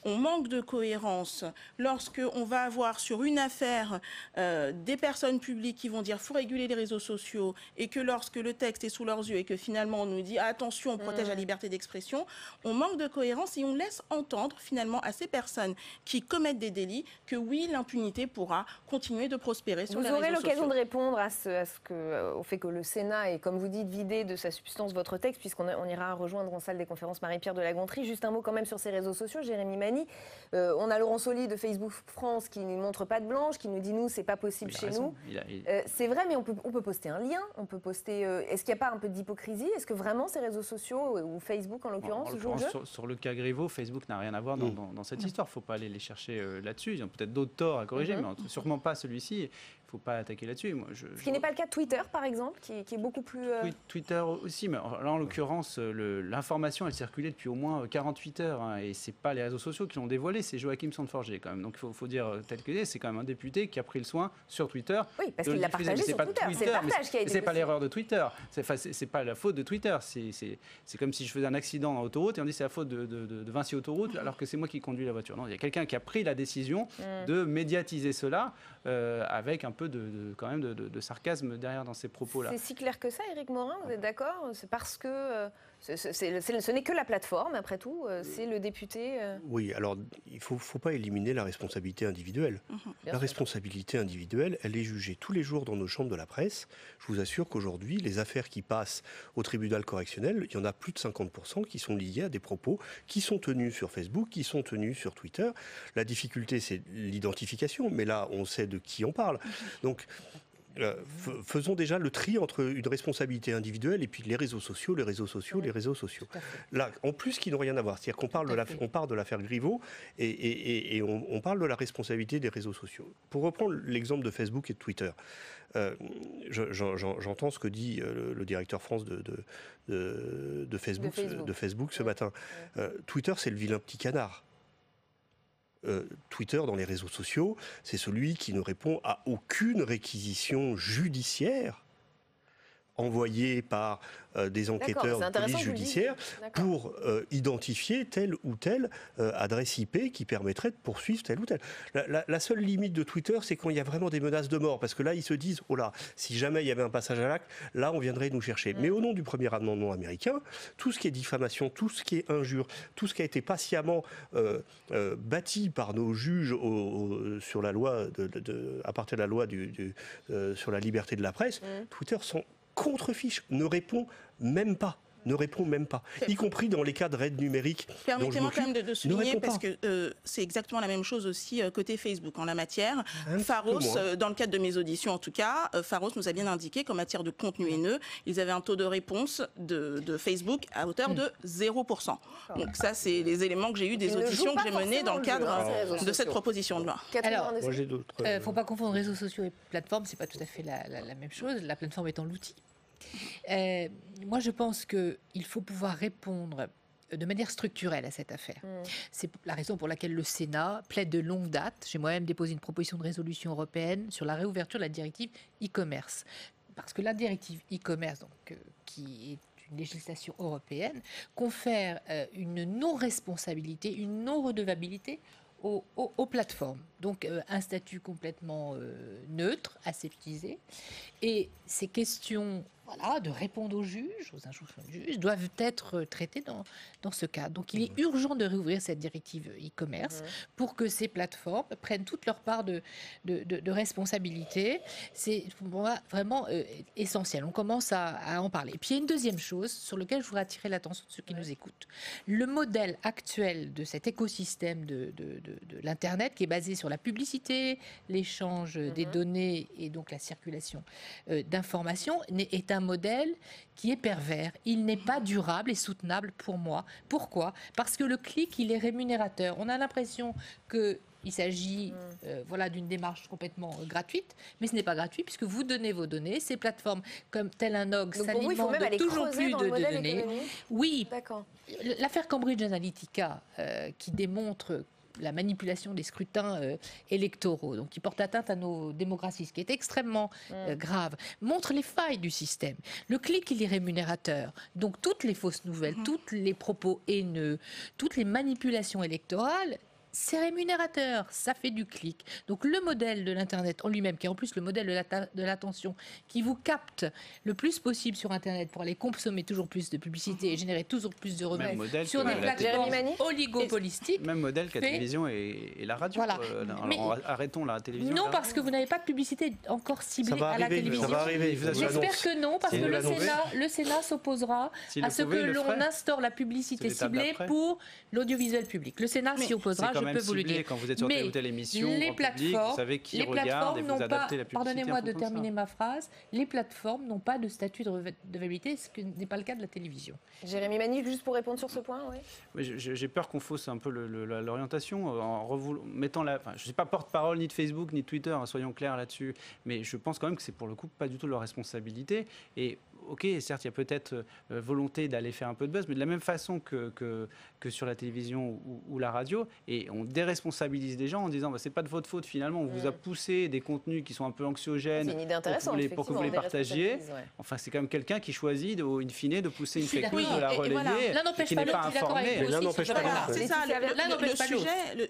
on manque de cohérence, lorsque on va avoir sur une affaire des personnes publiques qui vont dire faut réguler les réseaux sociaux, et que lorsque le texte est sous leurs yeux et que finalement on nous dit attention, on protège la liberté d'expression, on manque de cohérence et on laisse entendre finalement à ces personnes qui commettent des délits que oui, l'impunité pourra continuer de prospérer sur les réseaux sociaux. Vous aurez l'occasion de répondre au fait que le Sénat ait, comme vous dites, vidé de sa substance votre texte, puisqu'on ira rejoindre en salle des conférences Marie-Pierre de la Gontrie. Juste un mot quand même sur ces réseaux sociaux, Jérémy Mani. On a Laurent Soli de Facebook France qui ne montre pas de blanche, qui nous dit nous, c'est pas possible chez nous. C'est vrai, mais on peut poster un lien, on peut poster. Est-ce qu'il n'y a pas un peu d'hypocrisie ? Est-ce que vraiment ces réseaux sociaux, ou Facebook en l'occurrence, jouent le jeu ? Sur le cas Griveaux, Facebook n'a rien à voir dans cette histoire. Il ne faut pas aller les chercher là-dessus. Ils ont peut-être d'autres torts à corriger, mais sûrement pas celui-ci. Il ne faut pas attaquer là-dessus. Ce qui n'est pas le cas de Twitter, par exemple, qui est beaucoup plus... Twitter aussi, mais là, en l'occurrence, l'information, elle circulait depuis au moins 48 heures. Et ce n'est pas les réseaux sociaux qui l'ont dévoilé, c'est Joachim Sandforger, quand même. Donc, il faut dire tel que c'est quand même un député qui a pris le soin sur Twitter. Oui, parce qu'il l'a partagé sur Twitter. C'est le partage qui a été... C'est pas l'erreur de Twitter. C'est pas la faute de Twitter. C'est comme si je faisais un accident dans l'autoroute et on dit c'est la faute de Vinci Autoroute, alors que c'est moi qui conduis la voiture. Non, il y a quelqu'un qui a pris la décision de médiatiser cela avec un peu quand même de sarcasme derrière dans ces propos-là. C'est si clair que ça, Éric Maurin, vous êtes d'accord ? C'est parce que Ce n'est que la plateforme, après tout, c'est le député... Oui, alors il ne faut pas éliminer la responsabilité individuelle. La responsabilité individuelle, elle est jugée tous les jours dans nos chambres de la presse. Je vous assure qu'aujourd'hui, les affaires qui passent au tribunal correctionnel, il y en a plus de 50% qui sont liés à des propos qui sont tenus sur Facebook, qui sont tenus sur Twitter. La difficulté, c'est l'identification, mais là, on sait de qui on parle. Donc, faisons déjà le tri entre une responsabilité individuelle et puis les réseaux sociaux. Là, en plus, qui n'ont rien à voir. C'est-à-dire qu'on parle de l'affaire Griveaux et on parle de la responsabilité des réseaux sociaux. Pour reprendre l'exemple de Facebook et de Twitter, j'entends ce que dit le directeur France de Facebook ce matin. Twitter, c'est le vilain petit canard. Twitter, dans les réseaux sociaux, c'est celui qui ne répond à aucune réquisition judiciaire envoyée par des enquêteurs de police judiciaire pour identifier telle ou telle adresse IP qui permettrait de poursuivre telle ou telle. La seule limite de Twitter, c'est quand il y a vraiment des menaces de mort, parce que là, ils se disent, oh là, si jamais il y avait un passage à l'acte, là, on viendrait nous chercher. Mais au nom du premier amendement américain, tout ce qui est diffamation, tout ce qui est injure, tout ce qui a été patiemment bâti par nos juges sur la loi, à partir de la loi sur la liberté de la presse, Twitter s'en contrefiche, ne répond même pas. Y compris dans les cas de raid numérique. Permettez-moi quand même de souligner, parce que c'est exactement la même chose aussi côté Facebook en la matière. Pharos, dans le cadre de mes auditions en tout cas, Pharos nous a bien indiqué qu'en matière de contenu haineux, ils avaient un taux de réponse de Facebook à hauteur de 0%. Donc ça, c'est les éléments que j'ai eu des auditions que j'ai menées dans le cadre de cette proposition de loi. Alors, il ne faut pas confondre réseaux sociaux et plateformes, c'est pas tout à fait la même chose, la plateforme étant l'outil. Moi, je pense qu'il faut pouvoir répondre de manière structurelle à cette affaire. C'est la raison pour laquelle le Sénat plaide de longue date. J'ai moi-même déposé une proposition de résolution européenne sur la réouverture de la directive e-commerce. Parce que la directive e-commerce, qui est une législation européenne, confère une non-responsabilité, une non-redevabilité aux plateformes. Donc un statut complètement neutre, aseptisé. Et ces questions de répondre aux juges, aux injonctions des juges, doivent être traitées dans ce cadre. Donc il est urgent de réouvrir cette directive e-commerce pour que ces plateformes prennent toute leur part de responsabilité. C'est pour moi vraiment essentiel. On commence à en parler. Et puis il y a une deuxième chose sur laquelle je voudrais attirer l'attention de ceux qui nous écoutent. Le modèle actuel de cet écosystème de l'Internet qui est basé sur la publicité, l'échange des données et donc la circulation d'informations est un modèle qui est pervers. Il n'est pas durable et soutenable pour moi. Pourquoi ? Parce que le clic, il est rémunérateur. On a l'impression qu'il s'agit d'une démarche complètement gratuite, mais ce n'est pas gratuit puisque vous donnez vos données. Ces plateformes comme Telenog s'alimentent de toujours plus de données. Oui, l'affaire Cambridge Analytica qui démontre la manipulation des scrutins électoraux, donc qui porte atteinte à nos démocraties, ce qui est extrêmement grave, montre les failles du système. Le clic, il est rémunérateur. Donc toutes les fausses nouvelles, tous les propos haineux, toutes les manipulations électorales, c'est rémunérateur, ça fait du clic. Donc le modèle de l'Internet en lui-même, qui est en plus le modèle de l'attention, qui vous capte le plus possible sur Internet pour aller consommer toujours plus de publicité et générer toujours plus de revenus sur des plateformes oligopolistiques. Même modèle que la télévision et la radio. Voilà. Alors, arrêtons la télévision. Non, parce que vous n'avez pas de publicité encore ciblée à la télévision. Ça va arriver. J'espère que non, parce que le Sénat s'opposera à ce que l'on instaure la publicité ciblée pour l'audiovisuel public. Le Sénat s'y opposera. Je peux vous le dire. Quand vous êtes sur telle ou telle émission, les plateformes, vous savez qui regarde et vous adaptez la publicité. Pardonnez-moi de terminer ma phrase. Les plateformes n'ont pas de statut de redevabilité, ce qui n'est pas le cas de la télévision. Jérémy Manif, juste pour répondre sur ce point, j'ai peur qu'on fausse un peu l'orientation en mettant je ne suis pas porte-parole ni de Facebook ni de Twitter, soyons clairs là-dessus, mais je pense quand même que c'est pour le coup pas du tout leur responsabilité. Et ok, certes, il y a peut-être volonté d'aller faire un peu de buzz, mais de la même façon que sur la télévision ou la radio, et on déresponsabilise des gens en disant c'est pas de votre faute finalement, on vous a poussé des contenus qui sont un peu anxiogènes pour que vous les partagiez. Enfin, c'est quand même quelqu'un qui choisit, in fine, de pousser une fake news, de la relayer, qui n'est pas informé. C'est ça,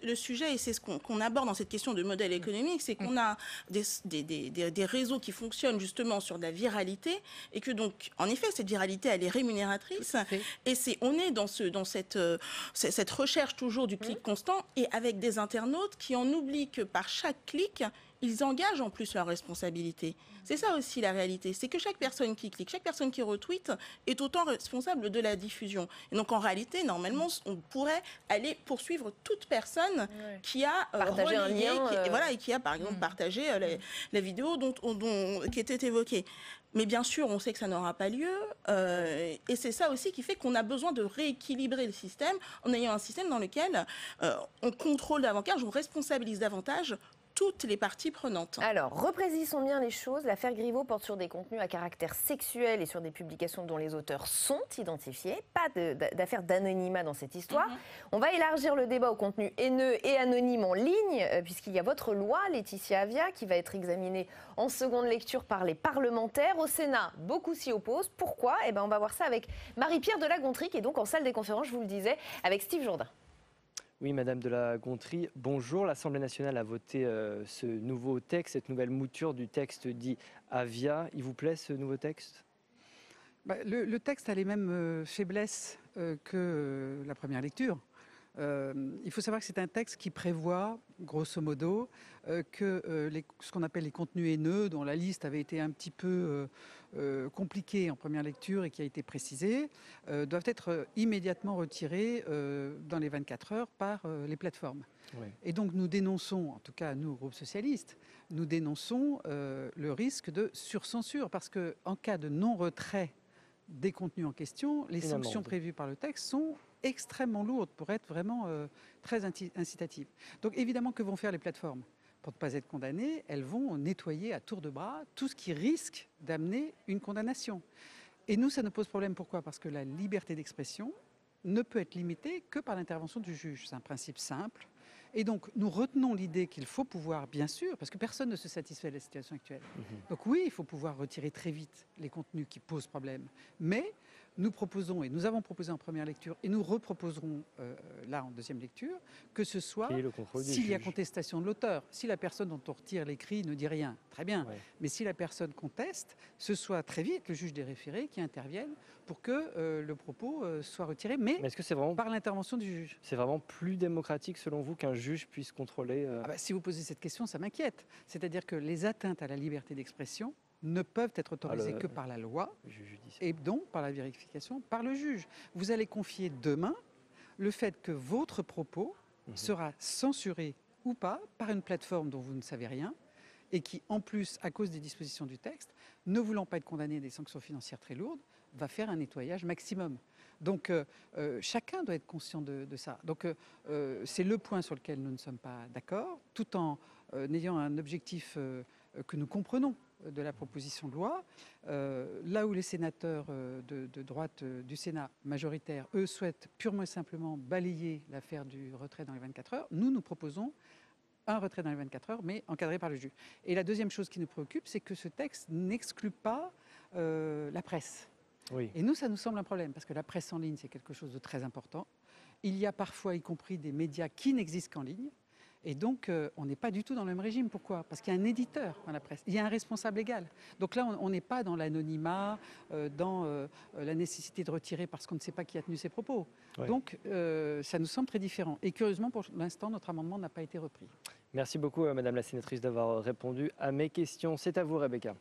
le sujet, et c'est ce qu'on aborde dans cette question de modèle économique, c'est qu'on a des réseaux qui fonctionnent justement sur de la viralité, et que donc donc, en effet, cette viralité, elle est rémunératrice. Et on est dans cette recherche toujours du clic constant et avec des internautes qui en oublient que par chaque clic, ils engagent en plus leur responsabilité. C'est ça aussi la réalité, c'est que chaque personne qui clique, chaque personne qui retweet est autant responsable de la diffusion. Et donc en réalité, normalement, on pourrait aller poursuivre toute personne qui a partagé un lien, et qui a par exemple partagé la vidéo qui était évoquée. Mais bien sûr, on sait que ça n'aura pas lieu. Et c'est ça aussi qui fait qu'on a besoin de rééquilibrer le système en ayant un système dans lequel on contrôle davantage, on responsabilise davantage toutes les parties prenantes. Alors, reprécisons bien les choses. L'affaire Griveaux porte sur des contenus à caractère sexuel et sur des publications dont les auteurs sont identifiés. Pas d'affaire d'anonymat dans cette histoire. On va élargir le débat aux contenus haineux et anonymes en ligne, puisqu'il y a votre loi, Laetitia Avia, qui va être examinée en seconde lecture par les parlementaires. Au Sénat, beaucoup s'y opposent. Pourquoi ? Eh bien, on va voir ça avec Marie-Pierre de La Gontrie, qui est donc en salle des conférences, je vous le disais, avec Steve Jourdain. Oui, Madame de La Gontrie, bonjour. L'Assemblée nationale a voté ce nouveau texte, cette nouvelle mouture du texte dit Avia. Il vous plaît ce nouveau texte ? Le texte a les mêmes faiblesses que la première lecture. Il faut savoir que c'est un texte qui prévoit, grosso modo, que ce qu'on appelle les contenus haineux, dont la liste avait été un petit peu compliquée en première lecture et qui a été précisée, doivent être immédiatement retirés dans les 24 heures par les plateformes. Oui. Et donc nous dénonçons, en tout cas nous, groupe socialiste, nous dénonçons le risque de surcensure, parce qu'en cas de non-retrait des contenus en question, les sanctions prévues par le texte sont extrêmement lourdes pour être vraiment très incitatives. Donc évidemment, que vont faire les plateformes ? Pour ne pas être condamnées, elles vont nettoyer à tour de bras tout ce qui risque d'amener une condamnation. Et nous, ça nous pose problème. Pourquoi ? Parce que la liberté d'expression ne peut être limitée que par l'intervention du juge. C'est un principe simple. Et donc, nous retenons l'idée qu'il faut pouvoir, bien sûr, parce que personne ne se satisfait de la situation actuelle. Donc oui, il faut pouvoir retirer très vite les contenus qui posent problème. Mais nous proposons, et nous avons proposé en première lecture, et nous reproposerons là en deuxième lecture, que ce soit, s'il y a contestation de l'auteur, si la personne dont on retire l'écrit ne dit rien, très bien, mais si la personne conteste, ce soit très vite le juge des référés qui intervienne pour que le propos soit retiré, mais est-ce que c'est vraiment, par l'intervention du juge. C'est vraiment plus démocratique selon vous qu'un juge puisse contrôler Si vous posez cette question, ça m'inquiète. C'est-à-dire que les atteintes à la liberté d'expression ne peuvent être autorisées que par la loi et donc par la vérification par le juge. Vous allez confier demain le fait que votre propos sera censuré ou pas par une plateforme dont vous ne savez rien et qui, en plus, à cause des dispositions du texte, ne voulant pas être condamné à des sanctions financières très lourdes, va faire un nettoyage maximum. Donc chacun doit être conscient de ça. Donc c'est le point sur lequel nous ne sommes pas d'accord, tout en ayant un objectif que nous comprenons de la proposition de loi. Là où les sénateurs de droite du Sénat majoritaire, eux, souhaitent purement et simplement balayer l'affaire du retrait dans les 24 heures, nous proposons un retrait dans les 24 heures, mais encadré par le juge. Et la deuxième chose qui nous préoccupe, c'est que ce texte n'exclut pas la presse. Oui. Et nous, ça nous semble un problème, parce que la presse en ligne, c'est quelque chose de très important. Il y a parfois, y compris des médias qui n'existent qu'en ligne. Et donc, on n'est pas du tout dans le même régime. Pourquoi ? Parce qu'il y a un éditeur dans la presse, il y a un responsable légal. Donc là, on n'est pas dans l'anonymat, dans la nécessité de retirer parce qu'on ne sait pas qui a tenu ses propos. Ouais. Donc, ça nous semble très différent. Et curieusement, pour l'instant, notre amendement n'a pas été repris. Merci beaucoup, Madame la sénatrice, d'avoir répondu à mes questions. C'est à vous, Rebecca.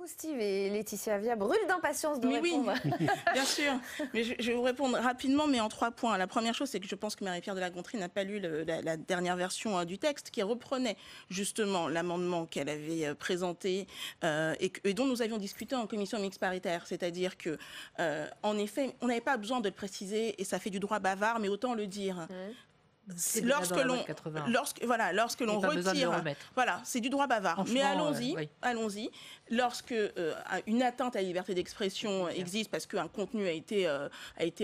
Steve et Laetitia Avia brûlent d'impatience de répondre. Oui, bien sûr. Mais je vais vous répondre rapidement, mais en 3 points. La première chose, c'est que je pense que Marie-Pierre de La Gontrie n'a pas lu la dernière version du texte qui reprenait justement l'amendement qu'elle avait présenté et dont nous avions discuté en commission mixte paritaire. C'est-à-dire que, en effet, on n'avait pas besoin de le préciser et ça fait du droit bavard, mais autant le dire. Lorsque l'on retire, voilà, c'est du droit bavard. Mais allons-y. Lorsque une atteinte à la liberté d'expression existe parce qu'un contenu a été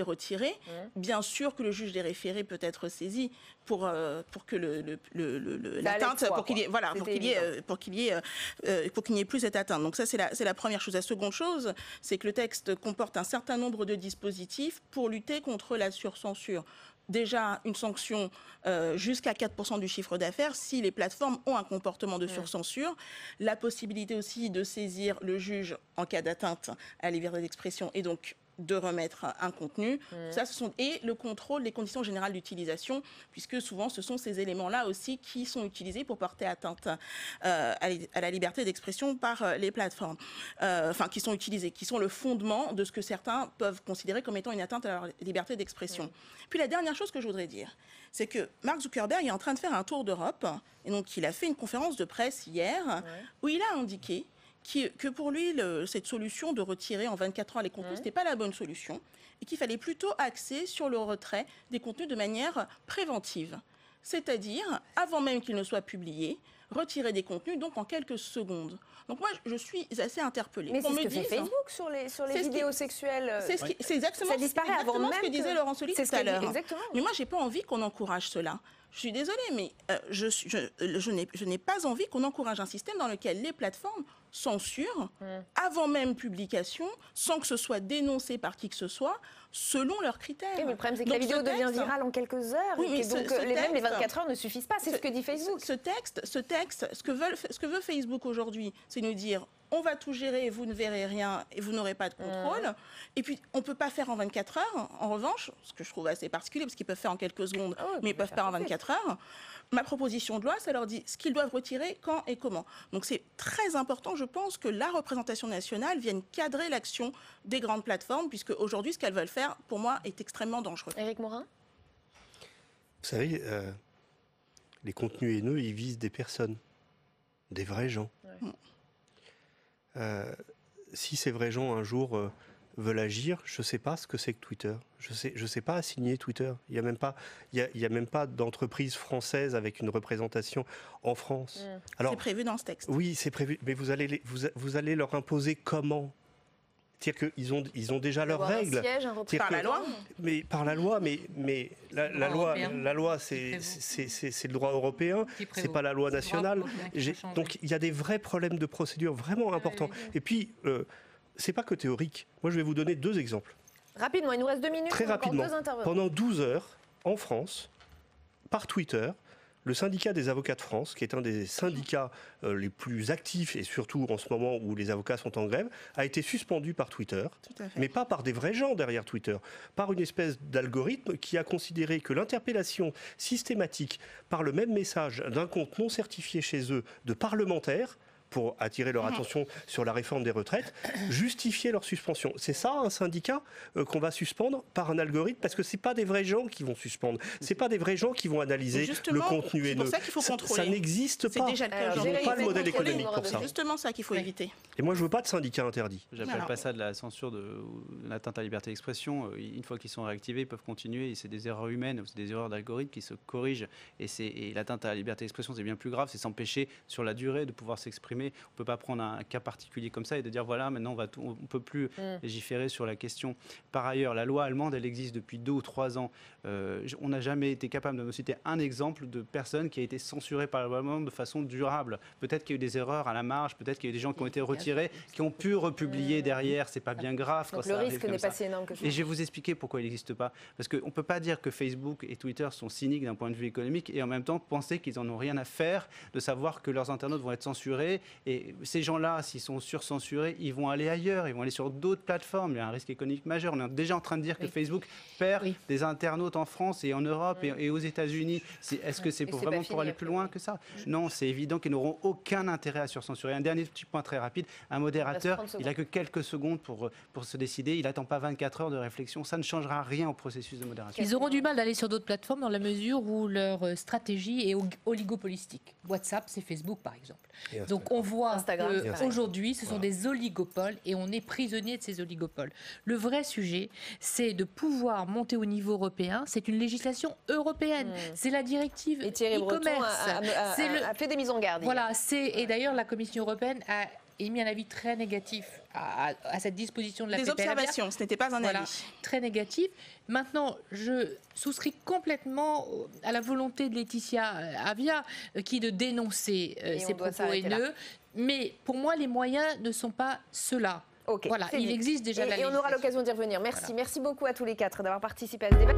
retiré, bien sûr que le juge des référés peut être saisi pour que l'atteinte, pour qu'il n'y ait plus cette atteinte. Donc ça, c'est la première chose. La seconde chose, c'est que le texte comporte un certain nombre de dispositifs pour lutter contre la surcensure. déjà une sanction jusqu'à 4% du chiffre d'affaires si les plateformes ont un comportement de surcensure. La possibilité aussi de saisir le juge en cas d'atteinte à la liberté d'expression et donc de remettre un contenu. Ça, et le contrôle des conditions générales d'utilisation, puisque souvent ce sont ces éléments-là aussi qui sont utilisés pour porter atteinte à la liberté d'expression par les plateformes. Enfin, qui sont utilisés, qui sont le fondement de ce que certains peuvent considérer comme étant une atteinte à leur liberté d'expression. Puis la dernière chose que je voudrais dire, c'est que Mark Zuckerberg est en train de faire un tour d'Europe, et donc il a fait une conférence de presse hier, où il a indiqué que pour lui, cette solution de retirer en 24 heures les contenus, ce n'était pas la bonne solution, et qu'il fallait plutôt axer sur le retrait des contenus de manière préventive. C'est-à-dire, avant même qu'ils ne soient publiés, retirer des contenus, donc en quelques secondes. Donc moi, je suis assez interpellée. Mais c'est ce que fait Facebook sur les vidéos sexuelles. C'est exactement, ça disparaît avant même ce que disait Laurent Soli tout à l'heure. Exactement. Mais moi, je n'ai pas envie qu'on encourage cela. Je suis désolée, mais je n'ai pas envie qu'on encourage un système dans lequel les plateformes censurent, avant même publication, sans que ce soit dénoncé par qui que ce soit, selon leurs critères. Oui, mais le problème, c'est que la vidéo devient virale en quelques heures. Oui, mais donc, même les 24 heures ne suffisent pas. C'est ce que dit Facebook. Ce texte, ce que veut Facebook aujourd'hui, c'est nous dire on va tout gérer, vous ne verrez rien et vous n'aurez pas de contrôle. Et puis, on ne peut pas faire en 24 heures. En revanche, ce que je trouve assez particulier, parce qu'ils peuvent faire en quelques secondes, mais ils ne peuvent pas en 24 heures. Ma proposition de loi, ça leur dit ce qu'ils doivent retirer, quand et comment. Donc, c'est très important, je pense, que la représentation nationale vienne cadrer l'action des grandes plateformes, puisque aujourd'hui, ce qu'elles veulent faire, pour moi, est extrêmement dangereux. Éric Morin ? Vous savez, les contenus haineux, ils visent des personnes, des vrais gens. Ouais. Si ces vrais gens, un jour, veulent agir, je ne sais pas ce que c'est que Twitter. Je sais pas assigner Twitter. Il n'y a même pas d'entreprise française avec une représentation en France. Alors, c'est prévu dans ce texte. Oui, c'est prévu. Mais vous allez leur imposer comment ? C'est-à-dire qu'ils ont déjà leurs règles. Par la loi. Mais par la loi, mais la loi, c'est le droit européen, c'est pas la loi nationale. Donc il y a des vrais problèmes de procédure vraiment importants. Et puis, c'est pas que théorique. Moi, je vais vous donner 2 exemples. Rapidement, il nous reste 2 minutes. Très rapidement. Pendant 12 heures, en France, par Twitter, le syndicat des avocats de France, qui est un des syndicats les plus actifs et surtout en ce moment où les avocats sont en grève, a été suspendu par Twitter, mais pas par des vrais gens derrière Twitter, par une espèce d'algorithme qui a considéré que l'interpellation systématique par le même message d'un compte non certifié chez eux de parlementaires, pour attirer leur attention sur la réforme des retraites, justifier leur suspension. C'est ça un syndicat qu'on va suspendre par un algorithme, parce que c'est pas des vrais gens qui vont suspendre, c'est pas des vrais gens qui vont analyser le contenu haineux. C'est pour ça qu'il faut contrôler. Ça n'existe pas. Déjà le cas. Ils n'ont pas le modèle économique pour ça. C'est justement ça qu'il faut éviter. Et moi, je veux pas de syndicat interdit. J'appelle pas ça de la censure de l'atteinte à la liberté d'expression. Une fois qu'ils sont réactivés, ils peuvent continuer. C'est des erreurs humaines, c'est des erreurs d'algorithme qui se corrigent. Et l'atteinte à la liberté d'expression, c'est bien plus grave. C'est s'empêcher sur la durée de pouvoir s'exprimer. On ne peut pas prendre un cas particulier comme ça et de dire voilà, maintenant on ne peut plus légiférer sur la question. Par ailleurs, la loi allemande, elle existe depuis 2 ou 3 ans. On n'a jamais été capable de me citer un exemple de personne qui a été censurée par la loi allemande de façon durable. Peut-être qu'il y a eu des erreurs à la marge, peut-être qu'il y a eu des gens qui ont été retirés, qui ont pu republier derrière. C'est pas bien grave. Donc le risque n'est pas si énorme que ça. Et je vais vous expliquer pourquoi il n'existe pas. Parce qu'on ne peut pas dire que Facebook et Twitter sont cyniques d'un point de vue économique et en même temps penser qu'ils n'en ont rien à faire de savoir que leurs internautes vont être censurés. Et ces gens-là, s'ils sont surcensurés, ils vont aller ailleurs, ils vont aller sur d'autres plateformes. Il y a un risque économique majeur. On est déjà en train de dire que Facebook perd des internautes en France et en Europe et aux États-Unis. Est-ce que c'est vraiment pour aller plus loin que ça? Non, c'est évident qu'ils n'auront aucun intérêt à surcensurer. Un dernier petit point très rapide. Un modérateur, il n'a que quelques secondes pour se décider. Il n'attend pas 24 heures de réflexion. Ça ne changera rien au processus de modération. Ils auront du mal d'aller sur d'autres plateformes dans la mesure où leur stratégie est oligopolistique. WhatsApp, c'est Facebook, par exemple. Donc on voit qu'aujourd'hui, ce sont des oligopoles et on est prisonnier de ces oligopoles. Le vrai sujet, c'est de pouvoir monter au niveau européen. C'est une législation européenne. C'est la directive e-commerce. Et Thierry Breton a fait des mises en garde. Voilà, et d'ailleurs la Commission européenne a émis un avis très négatif à cette disposition de la PPL. Des observations, ce n'était pas un avis. Très négatif. Maintenant, je souscris complètement à la volonté de Laetitia Avia qui est de dénoncer ces propos haineux. Mais pour moi, les moyens ne sont pas ceux-là. Okay, voilà, il existe déjà la législation. Et on aura l'occasion d'y revenir. Merci beaucoup à tous les 4 d'avoir participé à ce débat.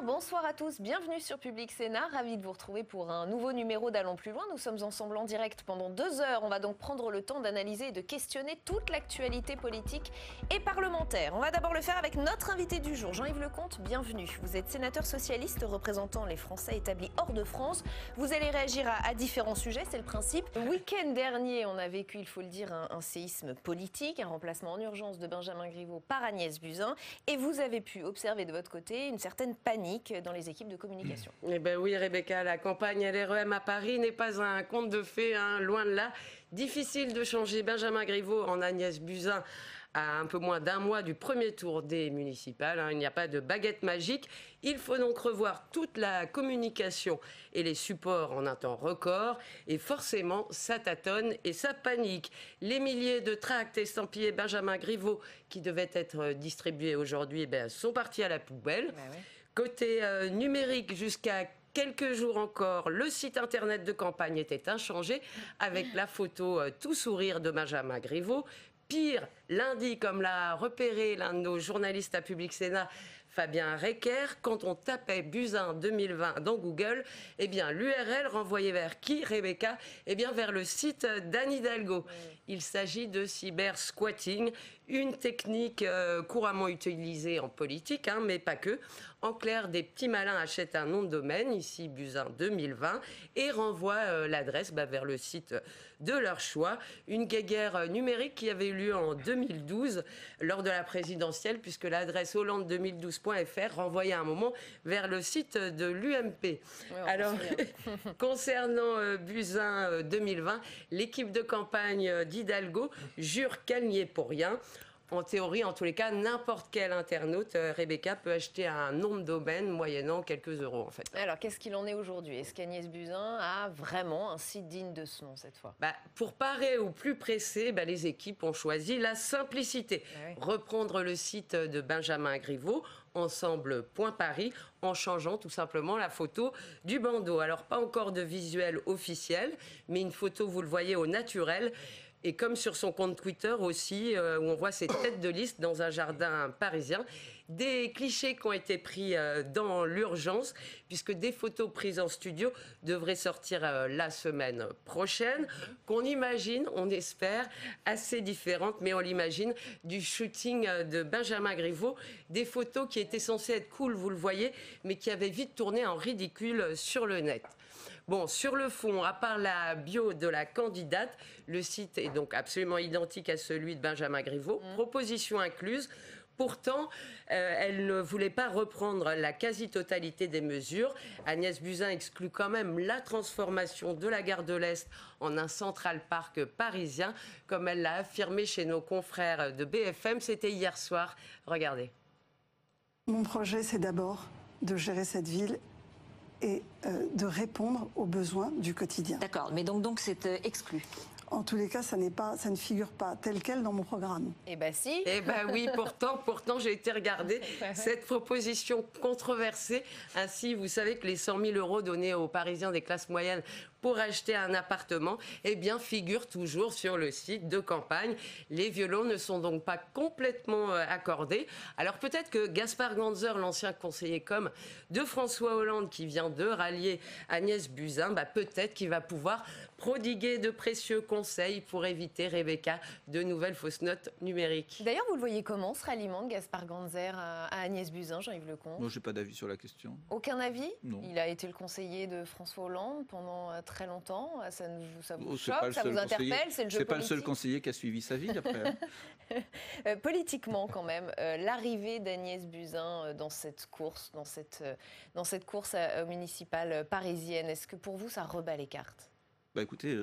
Bonsoir à tous, bienvenue sur Public Sénat, ravi de vous retrouver pour un nouveau numéro d'Allons plus loin. Nous sommes ensemble en direct pendant 2 heures, on va donc prendre le temps d'analyser et de questionner toute l'actualité politique et parlementaire. On va d'abord le faire avec notre invité du jour, Jean-Yves Lecomte, bienvenue. Vous êtes sénateur socialiste représentant les Français établis hors de France. Vous allez réagir à différents sujets, c'est le principe. Le week-end dernier, on a vécu, il faut le dire, un séisme politique, un remplacement en urgence de Benjamin Griveaux par Agnès Buzyn, et vous avez pu observer de votre côté une certaine panique dans les équipes de communication. Eh bien oui, Rebecca, la campagne LREM à Paris n'est pas un conte de fées, hein, loin de là. Difficile de changer Benjamin Griveaux en Agnès Buzyn à un peu moins d'1 mois du premier tour des municipales. Hein. Il n'y a pas de baguette magique. Il faut donc revoir toute la communication et les supports en un temps record. Et forcément, ça tâtonne et ça panique. Les milliers de tracts estampillés Benjamin Griveaux qui devaient être distribués aujourd'hui sont partis à la poubelle. Ouais. Côté numérique, jusqu'à quelques jours encore, le site internet de campagne était inchangé avec la photo tout sourire de Benjamin Griveaux. Pire, lundi, comme l'a repéré l'un de nos journalistes à Public Sénat, Fabien Recker, quand on tapait Buzyn 2020 dans Google, eh bien l'URL renvoyait vers qui, Rebecca ? Eh bien vers le site d'Anne Hidalgo. Il s'agit de cyber-squatting, une technique couramment utilisée en politique, hein, mais pas que. En clair, des petits malins achètent un nom de domaine, ici Buzyn 2020, et renvoient l'adresse vers le site de leur choix. Une guéguerre numérique qui avait eu lieu en 2012 lors de la présidentielle, puisque l'adresse hollande2012.fr renvoyait à un moment vers le site de l'UMP. Oui, alors, concernant Buzyn 2020, l'équipe de campagne d'Hidalgo jure qu'elle n'y est pour rien. En théorie, en tous les cas, n'importe quel internaute, Rebecca, peut acheter un nom de domaine moyennant quelques euros, en fait. Alors, qu'est-ce qu'il en est aujourd'hui ? Est-ce qu'Agnès Buzyn a vraiment un site digne de ce nom, cette fois ? Pour parer au plus pressé, les équipes ont choisi la simplicité. Reprendre le site de Benjamin Griveaux, ensemble.paris, en changeant tout simplement la photo du bandeau. Alors, pas encore de visuel officiel, mais une photo, vous le voyez, au naturel. Et comme sur son compte Twitter aussi, où on voit ses têtes de liste dans un jardin parisien, des clichés qui ont été pris dans l'urgence, puisque des photos prises en studio devraient sortir la semaine prochaine, qu'on imagine, on espère, assez différentes, mais on l'imagine, du shooting de Benjamin Griveaux, des photos qui étaient censées être cool, vous le voyez, mais qui avaient vite tourné en ridicule sur le net. Bon, sur le fond, à part la bio de la candidate, le site est donc absolument identique à celui de Benjamin Griveaux, proposition incluse. Pourtant, elle ne voulait pas reprendre la quasi-totalité des mesures. Agnès Buzyn exclut quand même la transformation de la gare de l'Est en un Central Park parisien, comme elle l'a affirmé chez nos confrères de BFM. C'était hier soir. Regardez. Mon projet, c'est d'abord de gérer cette ville et de répondre aux besoins du quotidien. D'accord, mais donc c'est exclu. En tous les cas, ça ne figure pas tel quel dans mon programme. Eh bien si. Eh bien oui, pourtant j'ai été regarder cette proposition controversée. Ainsi, vous savez que les 100 000 € donnés aux Parisiens des classes moyennes pour acheter un appartement, eh bien, figure toujours sur le site de campagne. Les violons ne sont donc pas complètement accordés. Alors peut-être que Gaspard Ganzer, l'ancien conseiller com de François Hollande, qui vient de rallier Agnès Buzyn, peut-être qu'il va pouvoir prodiguer de précieux conseils pour éviter, Rebecca, de nouvelles fausses notes numériques. D'ailleurs, vous le voyez comment, ce ralliement de Gaspard Ganzer à Agnès Buzyn, Jean-Yves Lecomte ? Moi, je n'ai pas d'avis sur la question. Aucun avis ? Non. Il a été le conseiller de François Hollande pendant très longtemps. Ça vous choque, ça vous interpelle, c'est le jeu politique. C'est pas le seul conseiller qui a suivi sa vie, après. Politiquement, quand même, l'arrivée d'Agnès Buzyn dans cette course, municipale parisienne, est-ce que pour vous, ça rebat les cartes ? Écoutez,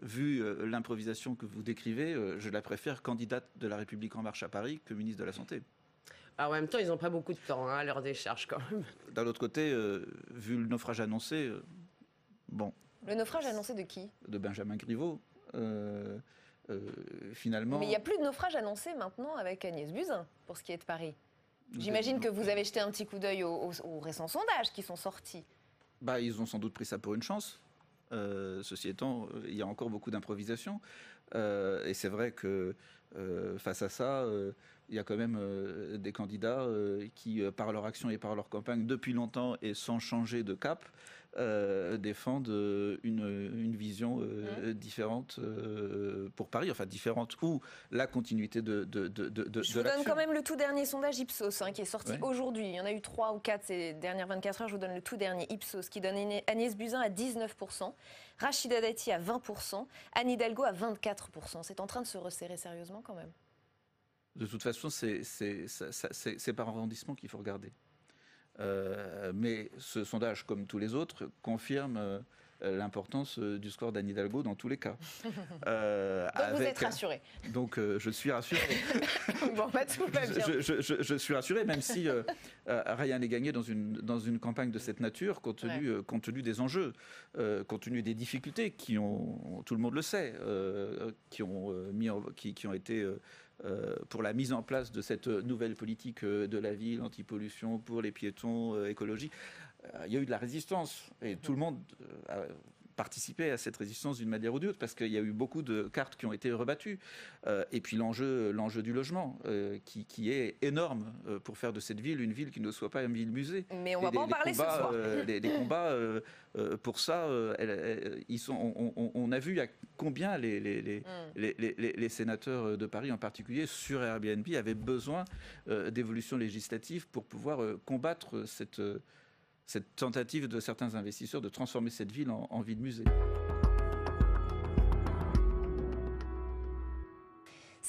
vu l'improvisation que vous décrivez, je la préfère candidate de La République En Marche à Paris que ministre de la Santé. Alors, en même temps, ils n'ont pas beaucoup de temps à leur décharge quand même. D'un autre côté, vu le naufrage annoncé, bon. Le naufrage annoncé de qui ? De Benjamin Griveaux. Finalement. Mais il n'y a plus de naufrage annoncé maintenant avec Agnès Buzyn pour ce qui est de Paris. J'imagine que vous avez jeté un petit coup d'œil aux récents sondages qui sont sortis. Ils ont sans doute pris ça pour une chance. Ceci étant, il y a encore beaucoup d'improvisation. Et c'est vrai que face à ça, Il y a quand même des candidats qui, par leur action et par leur campagne, depuis longtemps et sans changer de cap, défendent une vision différente pour Paris, enfin différente, ou la continuité de Je vous donne quand même le tout dernier sondage Ipsos qui est sorti aujourd'hui. Il y en a eu 3 ou 4 ces dernières 24 heures. Je vous donne le tout dernier Ipsos qui donne Agnès Buzyn à 19%, Rachida Dati à 20%, Anne Hidalgo à 24%. C'est en train de se resserrer sérieusement quand même. De toute façon, c'est par arrondissement qu'il faut regarder. Mais ce sondage, comme tous les autres, confirme l'importance du score d'Anne Hidalgo dans tous les cas. Donc vous êtes rassuré. Donc je suis rassuré. Bon, tout va bien. Je suis rassuré, même si rien n'est gagné dans une campagne de cette nature, compte tenu des enjeux, compte tenu des difficultés qui ont, tout le monde le sait, qui ont été pour la mise en place de cette nouvelle politique de la ville, anti-pollution, pour les piétons, écologie. Il y a eu de la résistance et tout le monde a participé à cette résistance d'une manière ou d'une autre parce qu'il y a eu beaucoup de cartes qui ont été rebattues. Et puis l'enjeu du logement qui est énorme pour faire de cette ville une ville qui ne soit pas une ville-musée. Mais on ne va pas en parler ce soir. Les combats pour ça, on a vu à combien les sénateurs de Paris en particulier sur Airbnb avaient besoin d'évolutions législatives pour pouvoir combattre cette tentative de certains investisseurs de transformer cette ville en ville-musée.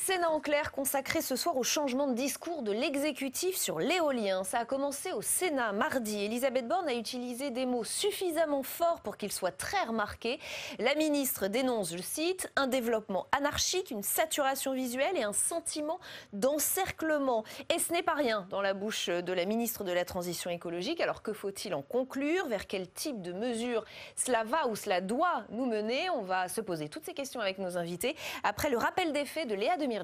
Sénat en clair consacré ce soir au changement de discours de l'exécutif sur l'éolien. Ça a commencé au Sénat mardi. Elisabeth Borne a utilisé des mots suffisamment forts pour qu'ils soient très remarqués. La ministre dénonce, je cite, un développement anarchique, une saturation visuelle et un sentiment d'encerclement. Et ce n'est pas rien dans la bouche de la ministre de la Transition écologique. Alors que faut-il en conclure? Vers quel type de mesures cela va ou cela doit nous mener? On va se poser toutes ces questions avec nos invités après le rappel des faits de Léa Demirjian.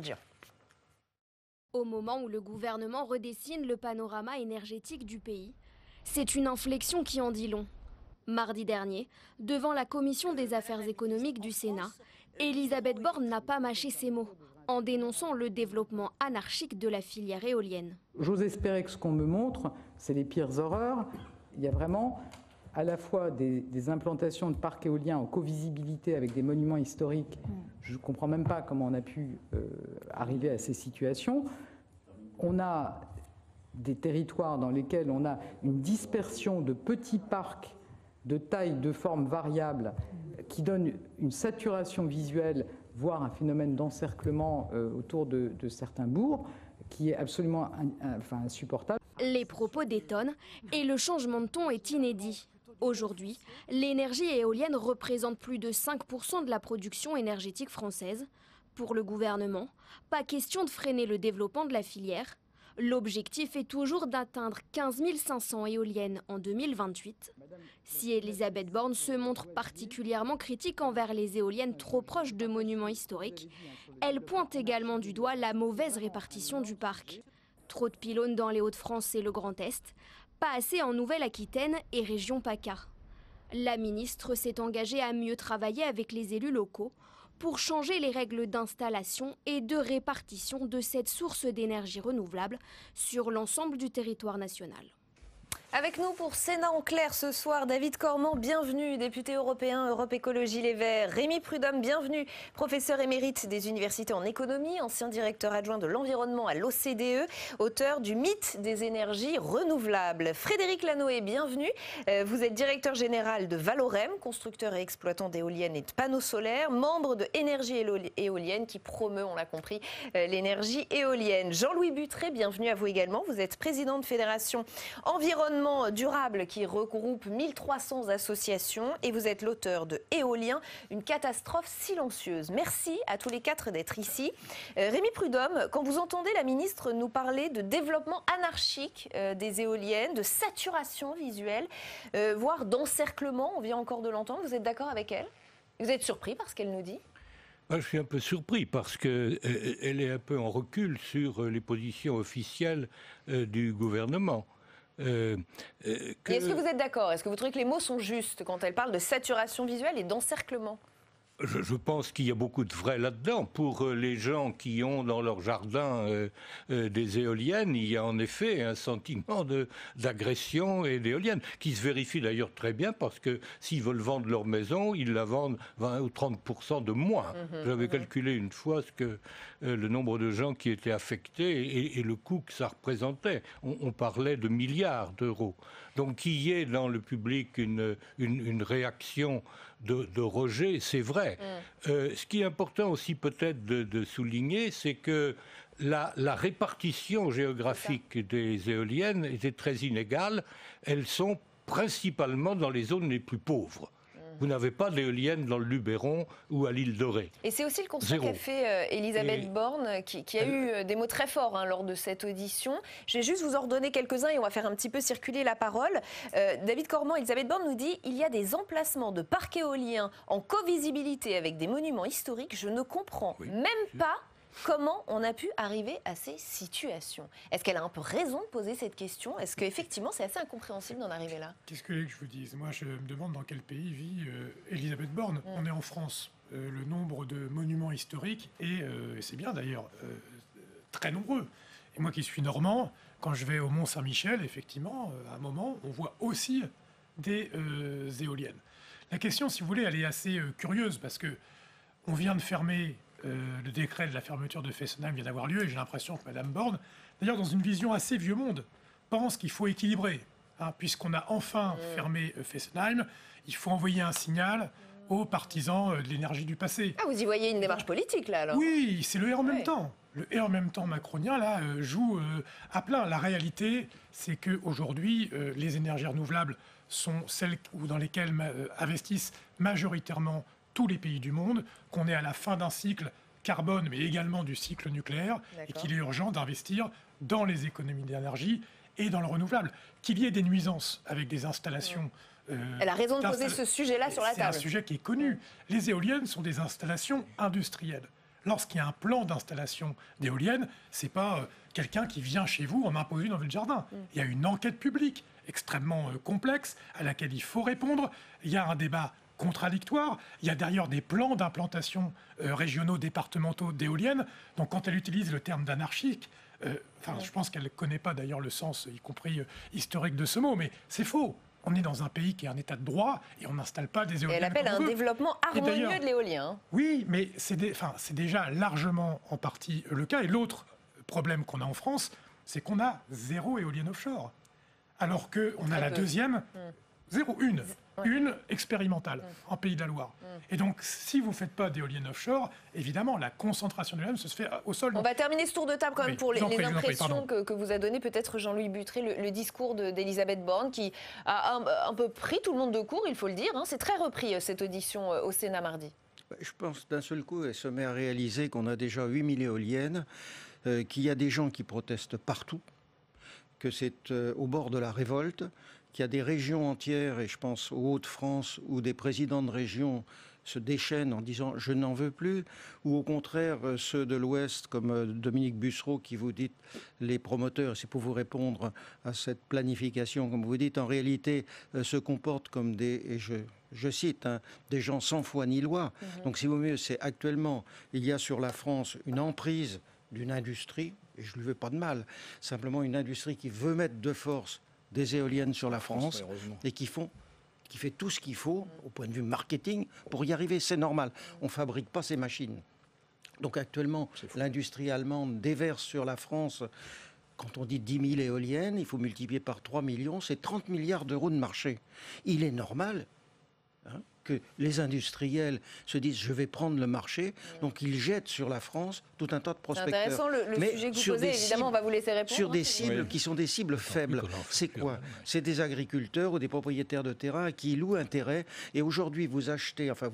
Au moment où le gouvernement redessine le panorama énergétique du pays, c'est une inflexion qui en dit long. Mardi dernier, devant la commission des affaires économiques du Sénat, Elisabeth Borne n'a pas mâché ses mots, en dénonçant le développement anarchique de la filière éolienne. J'ose espérer que ce qu'on me montre, c'est les pires horreurs. Il y a vraiment à la fois des implantations de parcs éoliens en co-visibilité avec des monuments historiques. Je ne comprends même pas comment on a pu arriver à ces situations. On a des territoires dans lesquels on a une dispersion de petits parcs de taille, de forme variable, qui donnent une saturation visuelle, voire un phénomène d'encerclement autour de certains bourgs, qui est absolument insupportable. Les propos détonnent et le changement de ton est inédit. Aujourd'hui, l'énergie éolienne représente plus de 5% de la production énergétique française. Pour le gouvernement, pas question de freiner le développement de la filière. L'objectif est toujours d'atteindre 15 500 éoliennes en 2028. Si Elisabeth Borne se montre particulièrement critique envers les éoliennes trop proches de monuments historiques, elle pointe également du doigt la mauvaise répartition du parc. Trop de pylônes dans les Hauts-de-France et le Grand Est, pas assez en Nouvelle-Aquitaine et région PACA. La ministre s'est engagée à mieux travailler avec les élus locaux pour changer les règles d'installation et de répartition de cette source d'énergie renouvelable sur l'ensemble du territoire national. Avec nous pour Sénat en clair ce soir, David Cormand, bienvenue, député européen Europe Écologie Les Verts. Rémi Prudhomme, bienvenue, professeur émérite des universités en économie, ancien directeur adjoint de l'environnement à l'OCDE, auteur du mythe des énergies renouvelables. Frédéric Lanoé, bienvenue, vous êtes directeur général de Valorem, constructeur et exploitant d'éoliennes et de panneaux solaires, membre de Énergie Éolienne qui promeut, on l'a compris, l'énergie éolienne. Jean-Louis Butré, bienvenue à vous également, vous êtes président de Fédération Environnement durable qui regroupe 1300 associations et vous êtes l'auteur de Éolien, une catastrophe silencieuse. Merci à tous les quatre d'être ici. Rémi Prudhomme, quand vous entendez la ministre nous parler de développement anarchique des éoliennes, de saturation visuelle, voire d'encerclement, on vient encore de l'entendre, vous êtes d'accord avec elle? Vous êtes surpris par ce qu'elle nous dit? Je suis un peu surpris parce qu'elle est un peu en recul sur les positions officielles du gouvernement. Est-ce que vous êtes d'accord? Est-ce que vous trouvez que les mots sont justes quand elle parle de saturation visuelle et d'encerclement? Je pense qu'il y a beaucoup de vrai là-dedans. Pour les gens qui ont dans leur jardin des éoliennes, il y a en effet un sentiment d'agression et d'éoliennes, qui se vérifie d'ailleurs très bien parce que s'ils veulent vendre leur maison, ils la vendent 20 ou 30% de moins. J'avais calculé une fois le nombre de gens qui étaient affectés et le coût que ça représentait. On parlait de milliards d'euros. Donc qu'il y ait dans le public une réaction de rejet, c'est vrai. Ce qui est important aussi peut-être de souligner, c'est que la répartition géographique des éoliennes était très inégale. Elles sont principalement dans les zones les plus pauvres. Vous n'avez pas d'éoliennes dans le Luberon ou à l'île de Ré. Et c'est aussi le constat qu'a fait Elisabeth Borne, qui a eu des mots très forts lors de cette audition. Je vais juste vous en redonner quelques-uns et on va faire un petit peu circuler la parole. David Cormand, Elisabeth Borne nous dit « Il y a des emplacements de parcs éoliens en co-visibilité avec des monuments historiques. Je ne comprends même pas comment on a pu arriver à ces situations ». Est-ce qu'elle a un peu raison de poser cette question? Est-ce qu'effectivement, c'est assez incompréhensible d'en arriver là? Qu'est-ce que je vous dise? Moi, je me demande dans quel pays vit Elisabeth Borne. On est en France. Le nombre de monuments historiques est, et c'est bien d'ailleurs, très nombreux. Et moi qui suis normand, quand je vais au Mont-Saint-Michel, effectivement, à un moment, on voit aussi des éoliennes. La question, si vous voulez, elle est assez curieuse parce que on vient de fermer... le décret de la fermeture de Fessenheim vient d'avoir lieu et j'ai l'impression que Mme Borne, d'ailleurs dans une vision assez vieux monde, pense qu'il faut équilibrer. Puisqu'on a enfin fermé Fessenheim, il faut envoyer un signal aux partisans de l'énergie du passé. Ah, vous y voyez une démarche politique là alors? Oui, c'est le « et en même temps ». Le « et en même temps » macronien là joue à plein. La réalité, c'est qu'aujourd'hui, les énergies renouvelables sont celles dans lesquelles investissent majoritairement tous les pays du monde, qu'on est à la fin d'un cycle carbone, mais également du cycle nucléaire, et qu'il est urgent d'investir dans les économies d'énergie et dans le renouvelable. Qu'il y ait des nuisances avec des installations... Elle a raison de poser ce sujet-là sur la table. C'est un sujet qui est connu. Les éoliennes sont des installations industrielles. Lorsqu'il y a un plan d'installation d'éoliennes, ce n'est pas quelqu'un qui vient chez vous en impose une dans votre jardin. Il y a une enquête publique extrêmement complexe à laquelle il faut répondre. Il y a un débat contradictoire. Il y a d'ailleurs des plans d'implantation régionaux, départementaux d'éoliennes. Donc quand elle utilise le terme d'anarchique, je pense qu'elle ne connaît pas d'ailleurs le sens, y compris historique de ce mot, mais c'est faux. On est dans un pays qui est en état de droit et on n'installe pas des éoliennes. Et elle appelle à un développement harmonieux de l'éolien. Oui, mais c'est déjà largement en partie le cas. Et l'autre problème qu'on a en France, c'est qu'on a 0 éolienne offshore. Alors qu'on a la deuxième, 0, une expérimentale en Pays de la Loire. Et donc, si vous ne faites pas d'éoliennes offshore, évidemment, la concentration d'éoliennes se fait au sol. On va terminer ce tour de table quand même pour les impressions que vous a donné peut-être Jean-Louis Buttré, le discours d'Elisabeth Borne qui a un peu pris tout le monde de court, il faut le dire. C'est très repris cette audition au Sénat mardi. Je pense d'un seul coup, elle se met à réaliser qu'on a déjà 8000 éoliennes, qu'il y a des gens qui protestent partout, que c'est au bord de la révolte, qu'il y a des régions entières, et je pense aux Hauts-de-France, où des présidents de région se déchaînent en disant « je n'en veux plus », ou au contraire ceux de l'Ouest, comme Dominique Bussereau, qui vous dit les promoteurs, c'est pour vous répondre à cette planification, comme vous dites, en réalité se comportent comme des, et je cite, des gens sans foi ni loi. Donc si vous voulez, c'est actuellement, il y a sur la France une emprise d'une industrie, et je ne lui veux pas de mal, simplement une industrie qui veut mettre de force des éoliennes sur la France et qui fait tout ce qu'il faut au point de vue marketing pour y arriver. C'est normal. On ne fabrique pas ces machines. Donc actuellement, l'industrie allemande déverse sur la France, quand on dit 10 000 éoliennes, il faut multiplier par 3 millions, c'est 30 milliards d'euros de marché. Il est normal que les industriels se disent je vais prendre le marché, donc ils jettent sur la France tout un tas de prospecteurs. C'est intéressant le sujet que vous posez, évidemment on va vous laisser répondre. Sur des cibles qui sont des cibles faibles. C'est quoi? C'est des agriculteurs ou des propriétaires de terrain qui louent un terrain et aujourd'hui vous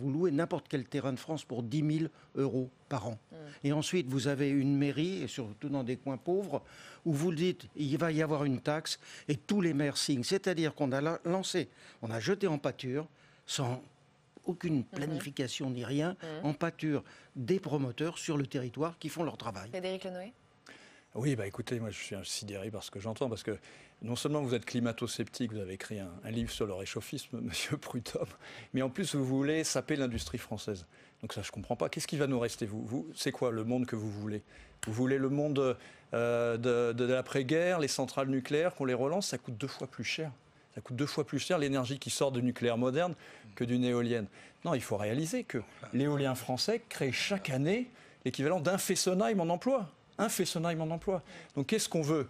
louez n'importe quel terrain de France pour 10 000 euros par an. Et ensuite vous avez une mairie, et surtout dans des coins pauvres, où vous dites il va y avoir une taxe et tous les maires signent. C'est-à-dire qu'on a on a jeté en pâture sans aucune planification ni rien, en pâture des promoteurs sur le territoire qui font leur travail. Frédéric Lenoé. Oui, écoutez, moi je suis sidéré par ce que j'entends, parce que non seulement vous êtes climato-sceptique, vous avez écrit un livre sur le réchauffisme, monsieur Prudhomme, mais en plus vous voulez saper l'industrie française. Donc ça, je ne comprends pas. Qu'est-ce qui va nous rester, c'est quoi le monde que vous voulez? Vous voulez le monde de l'après-guerre, les centrales nucléaires, qu'on les relance, ça coûte 2 fois plus cher. Ça coûte 2 fois plus cher l'énergie qui sort du nucléaire moderne que d'une éolienne. Non, il faut réaliser que l'éolien français crée chaque année l'équivalent d'un Fessenheim en emploi. Un Fessenheim en emploi. Donc qu'est-ce qu'on veut?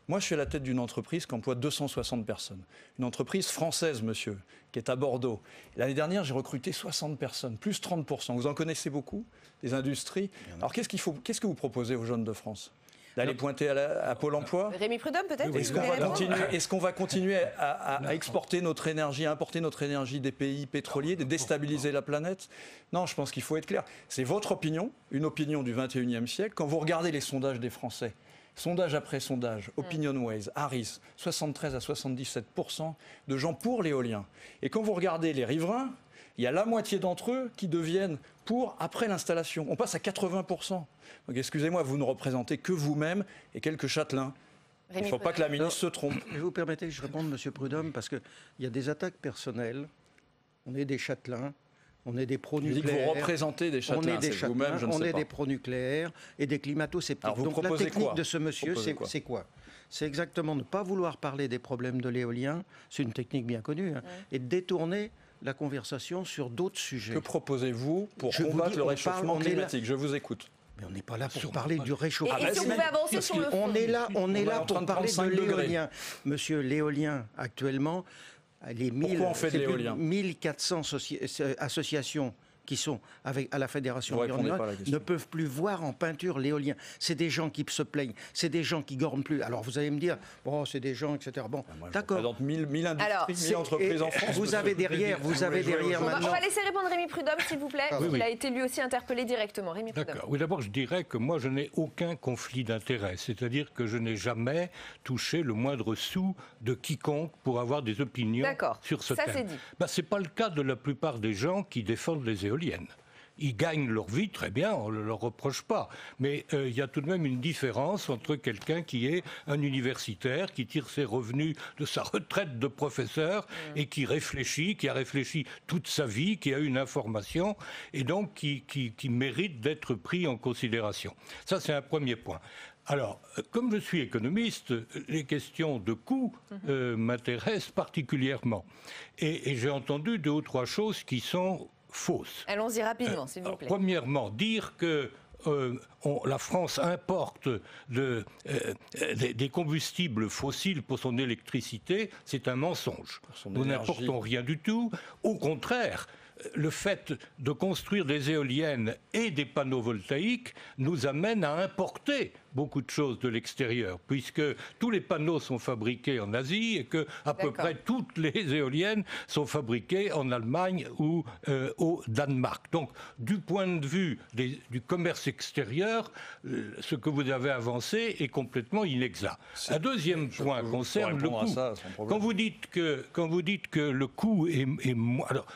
Moi, je suis à la tête d'une entreprise qui emploie 260 personnes. Une entreprise française, monsieur, qui est à Bordeaux. L'année dernière, j'ai recruté 60 personnes, plus 30%. Vous en connaissez beaucoup, des industries. Alors qu'est-ce que vous proposez aux jeunes de France? D'aller pointer à Pôle emploi? Rémi Prudhomme, peut-être? Est-ce qu'on va continuer à exporter notre énergie, à importer notre énergie des pays pétroliers, de déstabiliser la planète? Non, je pense qu'il faut être clair. C'est votre opinion, une opinion du 21e siècle. Quand vous regardez les sondages des Français, sondage après sondage, OpinionWays, Harris, 73 à 77% de gens pour l'éolien. Et quand vous regardez les riverains, il y a la moitié d'entre eux qui deviennent pour après l'installation. On passe à 80%. Donc excusez-moi, vous ne représentez que vous-même et quelques châtelains. Il ne faut pas que la ministre se trompe. Vous permettez que je réponde, monsieur Prudhomme, parce qu'il y a des attaques personnelles. On est des châtelains. On est des pro-nucléaires. Je dis que vous représentez des châtelains, on est des châtelains, vous-même, je ne sais pas. On est des pro-nucléaires et des climato-sceptiques. Alors vous Donc la proposez technique quoi? de ce monsieur, c'est quoi? C'est exactement ne pas vouloir parler des problèmes de l'éolien, c'est une technique bien connue, hein, et de détourner la conversation sur d'autres sujets. Que proposez-vous pour combattre le réchauffement climatique? Je vous écoute. Mais on n'est pas là pour parler du réchauffement. Et si on pouvait avancer sur le fond? On est là pour parler de l'éolien. Monsieur, l'éolien, actuellement, les 1400 associations qui sont à la Fédération environnementale ne peuvent plus voir en peinture l'éolien. C'est des gens qui se plaignent, c'est des gens qui gorment plus. Alors vous allez me dire, bon, c'est des gens, etc. Bon, d'accord. Donc 1000 industries, 1000 entreprises en France. Vous avez derrière maintenant... On va laisser répondre Rémi Prudhomme, s'il vous plaît. Il a été lui aussi interpellé directement. Rémi Prudhomme. D'accord. Oui, d'abord, je dirais que moi, je n'ai aucun conflit d'intérêt. C'est-à-dire que je n'ai jamais touché le moindre sou de quiconque pour avoir des opinions sur ce thème. Ça, c'est dit. Ce n'est pas le cas de la plupart des gens qui défendent les éoliennes. Ils gagnent leur vie, très bien, on ne leur reproche pas. Mais il y a tout de même une différence entre quelqu'un qui est un universitaire, qui tire ses revenus de sa retraite de professeur et qui a réfléchi toute sa vie, qui a une information et donc qui mérite d'être pris en considération. Ça, c'est un premier point. Alors, comme je suis économiste, les questions de coût m'intéressent particulièrement. Et j'ai entendu 2 ou 3 choses qui sont fausses. Allons-y rapidement, s'il vous plaît. Premièrement, dire que la France importe des combustibles fossiles pour son électricité, c'est un mensonge. Nous n'importons rien du tout. Au contraire, le fait de construire des éoliennes et des panneaux voltaïques nous amène à importer beaucoup de choses de l'extérieur, puisque tous les panneaux sont fabriqués en Asie et que à peu près toutes les éoliennes sont fabriquées en Allemagne ou au Danemark. Donc, du point de vue du commerce extérieur, ce que vous avez avancé est complètement inexact. Un deuxième point concerne le coût. Quand vous dites que le coût est alors,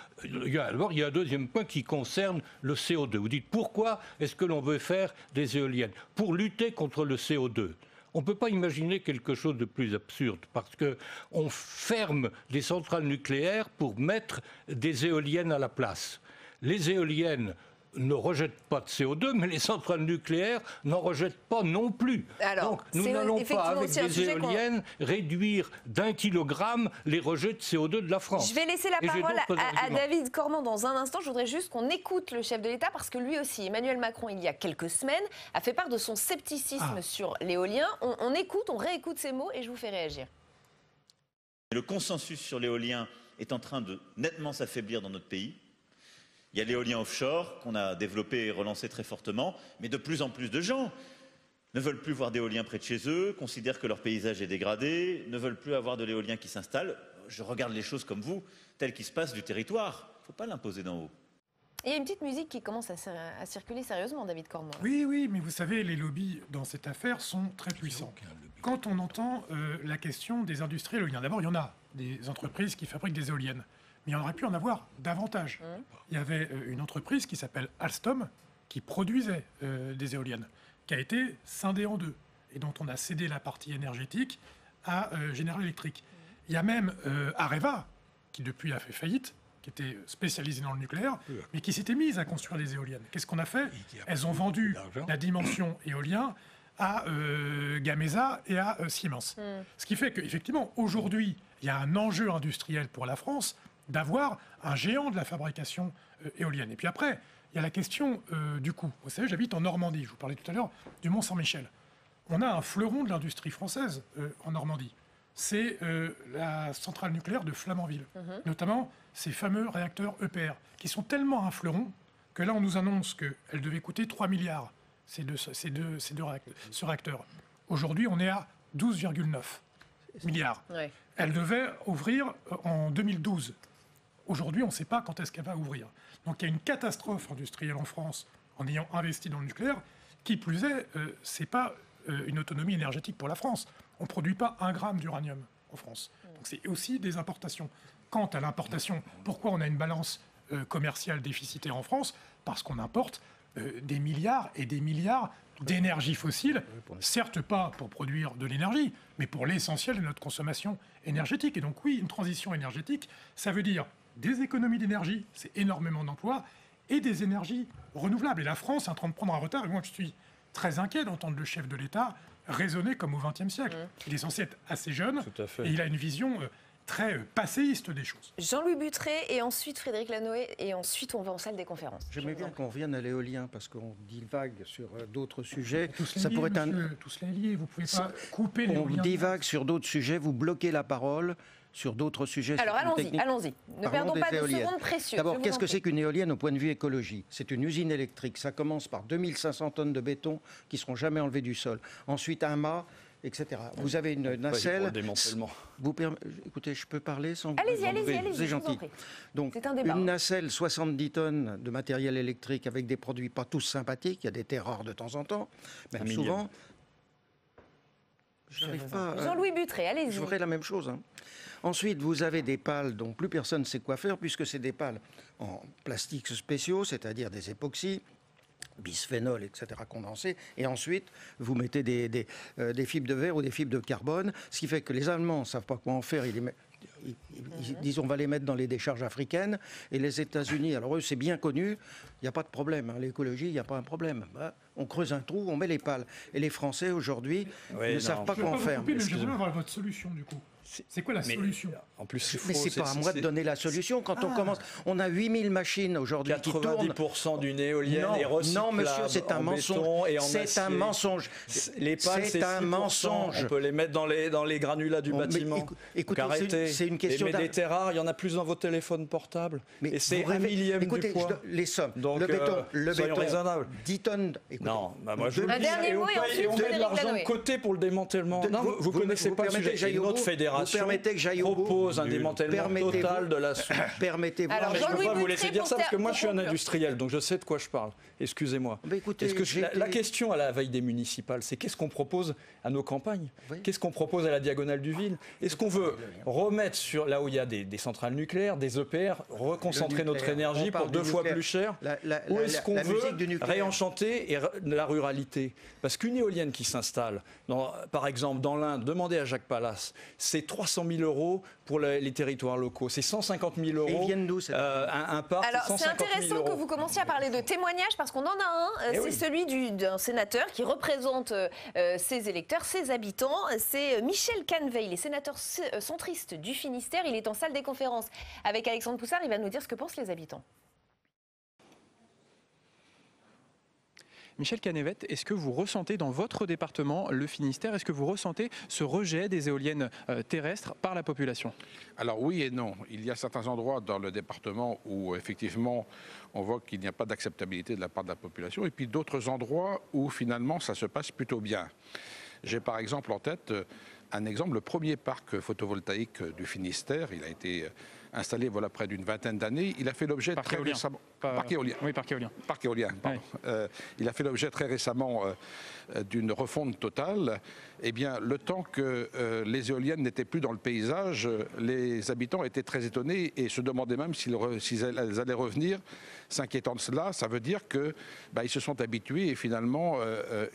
d'abord, il y a un deuxième point qui concerne le CO2. Vous dites pourquoi est-ce que l'on veut faire des éoliennes? Pour lutter contre le CO2. On ne peut pas imaginer quelque chose de plus absurde parce qu'on ferme des centrales nucléaires pour mettre des éoliennes à la place. Les éoliennes ne rejettent pas de CO2, mais les centrales nucléaires n'en rejettent pas non plus. Alors, donc, nous n'allons pas, avec des éoliennes, réduire d'1 kilogramme les rejets de CO2 de la France. Je vais laisser la parole à David Cormand dans un instant. Je voudrais juste qu'on écoute le chef de l'État, parce que lui aussi, Emmanuel Macron, il y a quelques semaines, a fait part de son scepticisme sur l'éolien. On écoute, on réécoute ces mots et je vous fais réagir. Le consensus sur l'éolien est en train de nettement s'affaiblir dans notre pays. Il y a l'éolien offshore qu'on a développé et relancé très fortement, mais de plus en plus de gens ne veulent plus voir d'éolien près de chez eux, considèrent que leur paysage est dégradé, ne veulent plus avoir de l'éolien qui s'installe. Je regarde les choses comme vous, telles qu'ils se passent du territoire. Il ne faut pas l'imposer d'en haut. Il y a une petite musique qui commence à circuler sérieusement, David Cormand. Oui, mais vous savez, les lobbies dans cette affaire sont très puissants. Quand on entend la question des industries éoliennes, d'abord, il y en a des entreprises qui fabriquent des éoliennes. Mais il aurait pu en avoir davantage. Il y avait une entreprise qui s'appelle Alstom qui produisait des éoliennes, qui a été scindée en deux. et dont on a cédé la partie énergétique à General Electric. Il y a même Areva, qui depuis a fait faillite, qui était spécialisée dans le nucléaire, mais qui s'était mise à construire des éoliennes. Qu'est-ce qu'on a fait? Elles ont vendu la dimension éolien à Gamesa et à Siemens. Ce qui fait qu'effectivement, aujourd'hui, il y a un enjeu industriel pour la France d'avoir un géant de la fabrication éolienne. Et puis après, il y a la question du coût. Vous savez, j'habite en Normandie, je vous parlais tout à l'heure du Mont-Saint-Michel. On a un fleuron de l'industrie française en Normandie. C'est la centrale nucléaire de Flamanville, notamment ces fameux réacteurs EPR, qui sont tellement un fleuron que là, on nous annonce qu'elle devait coûter 3 milliards, ce réacteur. Aujourd'hui, on est à 12,9 milliards. Ouais. Elle devait ouvrir en 2012. Aujourd'hui, on ne sait pas quand est-ce qu'elle va ouvrir. Donc il y a une catastrophe industrielle en France en ayant investi dans le nucléaire. Qui plus est, ce n'est pas une autonomie énergétique pour la France. On ne produit pas 1 gramme d'uranium en France. Donc c'est aussi des importations. Quant à l'importation, pourquoi on a une balance commerciale déficitaire en France? Parce qu'on importe des milliards et des milliards d'énergie fossile, certes pas pour produire de l'énergie, mais pour l'essentiel de notre consommation énergétique. Et donc oui, une transition énergétique, ça veut dire des économies d'énergie, c'est énormément d'emplois, et des énergies renouvelables. Et la France est en train de prendre un retard, et moi je suis très inquiet d'entendre le chef de l'État raisonner comme au XXe siècle. Il est censé être assez jeune, et il a une vision très passéiste des choses. Jean-Louis Buttret et ensuite Frédéric Lanoé, et ensuite on va en salle des conférences. J'aimerais bien qu'on revienne à l'éolien, parce qu'on divague sur d'autres sujets. Ça pourrait être tous les liés, vous pouvez pas couper l'éolien. On divague sur d'autres sujets, vous bloquez la parole sur d'autres sujets. Alors allons-y. Ne perdons pas de secondes précieuses. D'abord, qu'est-ce que c'est qu'une éolienne au point de vue écologie? C'est une usine électrique. Ça commence par 2500 tonnes de béton qui ne seront jamais enlevées du sol. Ensuite, un mât, etc. Vous avez une nacelle. Écoutez, je peux parler sans... Allez-y, c'est gentil. Donc, une nacelle, 70 tonnes de matériel électrique avec des produits pas tous sympathiques. Il y a des terreurs de temps en temps, même souvent. Jean-Louis Buttret, allez-y. Je ferai la même chose. Ensuite, vous avez des pales dont plus personne ne sait quoi faire, puisque c'est des pales en plastiques spéciaux, c'est-à-dire des époxys, bisphénol, etc., condensés. Et ensuite, vous mettez des fibres de verre ou des fibres de carbone, ce qui fait que les Allemands ne savent pas quoi en faire. Ils disent on va les mettre dans les décharges africaines. Et les États-Unis, alors eux, c'est bien connu, il n'y a pas de problème. L'écologie, il n'y a pas un problème. On creuse un trou, on met les pales. Et les Français, aujourd'hui, ne savent pas quoi en faire. Je voudrais avoir votre solution, du coup. C'est quoi la solution? En plus, c'est faux. Mais c'est pas à moi de donner la solution. Quand on commence, on a 8000 machines aujourd'hui qui tournent. 90% d'une éolienne est recyclable. Non, monsieur, c'est un mensonge. C'est un mensonge. Les pales, c'est un mensonge. On peut les mettre dans les granulats du bâtiment. Écoutez, c'est une question. Mais des terres rares, il y en a plus dans vos téléphones portables. Et c'est un millième du poids. Les sommes. Donc, le béton, raisonnable. 10 tonnes. Non, moi je un dernier mot et ensuite on met de l'argent de côté pour le démantèlement. Non, vous connaissez pas le sujet. Une autre fédération propose un démantèlement total de la source. Permettez-vous. Alors, je ne peux pas vous laisser dire ça parce que moi je suis un industriel, donc je sais de quoi je parle. Excusez-moi. La question à la veille des municipales, c'est qu'est-ce qu'on propose à nos campagnes? Qu'est-ce qu'on propose à la diagonale du Vide? Est-ce qu'on veut remettre sur là où il y a des centrales nucléaires, des EPR, reconcentrer notre énergie pour 2 fois plus cher? Ou est-ce qu'on veut réenchanter la ruralité? Parce qu'une éolienne qui s'installe, par exemple dans l'Inde, demandez à Jacques Pallas, c'est 300 000 € pour les territoires locaux. C'est 150 000 €. Ils viennent d'où un parc? Alors c'est intéressant que vous commenciez à parler de témoignages parce qu'on en a un. C'est celui d'un sénateur qui représente ses électeurs, ses habitants. C'est Michel Canveil, les sénateurs centristes du Finistère. Il est en salle des conférences avec Alexandre Poussard. Il va nous dire ce que pensent les habitants. Michel Canevet, est-ce que vous ressentez dans votre département, le Finistère, est-ce que vous ressentez ce rejet des éoliennes terrestres par la population? Alors oui et non. Il y a certains endroits dans le département où effectivement on voit qu'il n'y a pas d'acceptabilité de la part de la population et puis d'autres endroits où finalement ça se passe plutôt bien. J'ai par exemple en tête un exemple, le premier parc photovoltaïque du Finistère, il a été installé voilà près d'une vingtaine d'années. Il a fait l'objet très récemment... Parc éolien. Oui, parc éolien. Parc éolien, pardon. Il a fait l'objet très récemment d'une refonte totale. Eh bien, le temps que les éoliennes n'étaient plus dans le paysage, les habitants étaient très étonnés et se demandaient même si elles allaient revenir. S'inquiétant de cela, ça veut dire que ils se sont habitués et finalement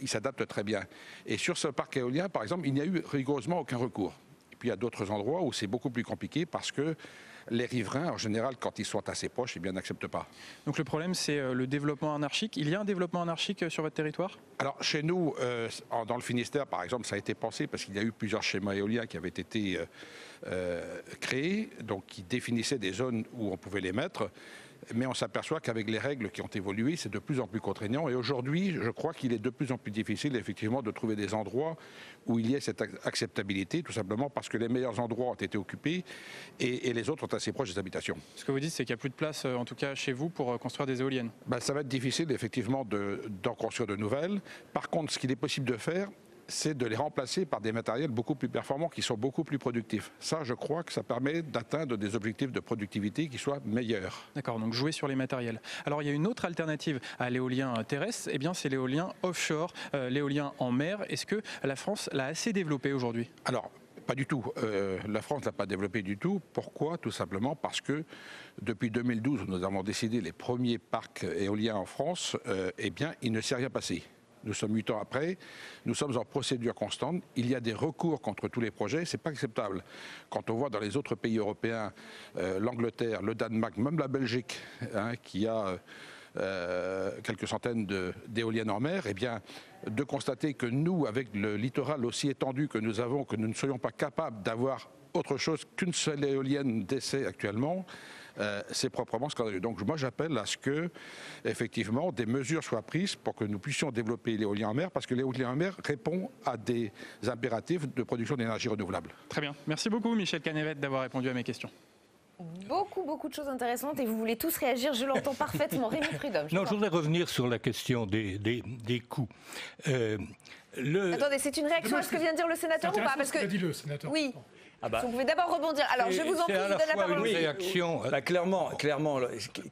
ils s'adaptent très bien. Et sur ce parc éolien, par exemple, il n'y a eu rigoureusement aucun recours. Et puis il y a d'autres endroits où c'est beaucoup plus compliqué parce que les riverains, en général, quand ils sont assez proches, eh bien, n'acceptent pas. Donc le problème, c'est le développement anarchique. Il y a un développement anarchique sur votre territoire ? Alors, chez nous, dans le Finistère, par exemple, ça a été pensé parce qu'il y a eu plusieurs schémas éoliens qui avaient été créés, donc qui définissaient des zones où on pouvait les mettre. Mais on s'aperçoit qu'avec les règles qui ont évolué, c'est de plus en plus contraignant. Et aujourd'hui, je crois qu'il est de plus en plus difficile, effectivement, de trouver des endroits où il y ait cette acceptabilité, tout simplement parce que les meilleurs endroits ont été occupés et les autres sont assez proches des habitations. Ce que vous dites, c'est qu'il n'y a plus de place, en tout cas chez vous, pour construire des éoliennes. Ça va être difficile, effectivement, d'en construire de nouvelles. Par contre, ce qu'il est possible de faire, c'est de les remplacer par des matériels beaucoup plus performants, qui sont beaucoup plus productifs. Ça, je crois que ça permet d'atteindre des objectifs de productivité qui soient meilleurs. D'accord, donc jouer sur les matériels. Alors, il y a une autre alternative à l'éolien terrestre, eh bien, c'est l'éolien offshore, l'éolien en mer. Est-ce que la France l'a assez développé aujourd'hui ? Alors, pas du tout. La France ne l'a pas développé du tout. Pourquoi ? Tout simplement parce que depuis 2012, nous avons décidé les premiers parcs éoliens en France, eh bien, il ne s'est rien passé. Nous sommes 8 ans après, nous sommes en procédure constante. Il y a des recours contre tous les projets, ce n'est pas acceptable. Quand on voit dans les autres pays européens, l'Angleterre, le Danemark, même la Belgique, qui a quelques centaines d'éoliennes en mer, eh bien, de constater que nous, avec le littoral aussi étendu que nous avons, que nous ne soyons pas capables d'avoir autre chose qu'une seule éolienne d'essai actuellement, c'est proprement scandaleux. Donc moi j'appelle à ce que, effectivement, des mesures soient prises pour que nous puissions développer l'éolien en mer, parce que l'éolien en mer répond à des impératifs de production d'énergie renouvelable. Très bien. Merci beaucoup Michel Canevette d'avoir répondu à mes questions. Beaucoup de choses intéressantes et vous voulez tous réagir, je l'entends parfaitement. Rémi Prudhomme. Je voudrais revenir sur la question des coûts. Attendez, c'est une réaction à ce que vient de dire le sénateur ou pas ? Parce que dit le sénateur. Oui. Vous pouvez d'abord rebondir. Alors, je vous en prie, je vous donne la parole. Réaction. Clairement,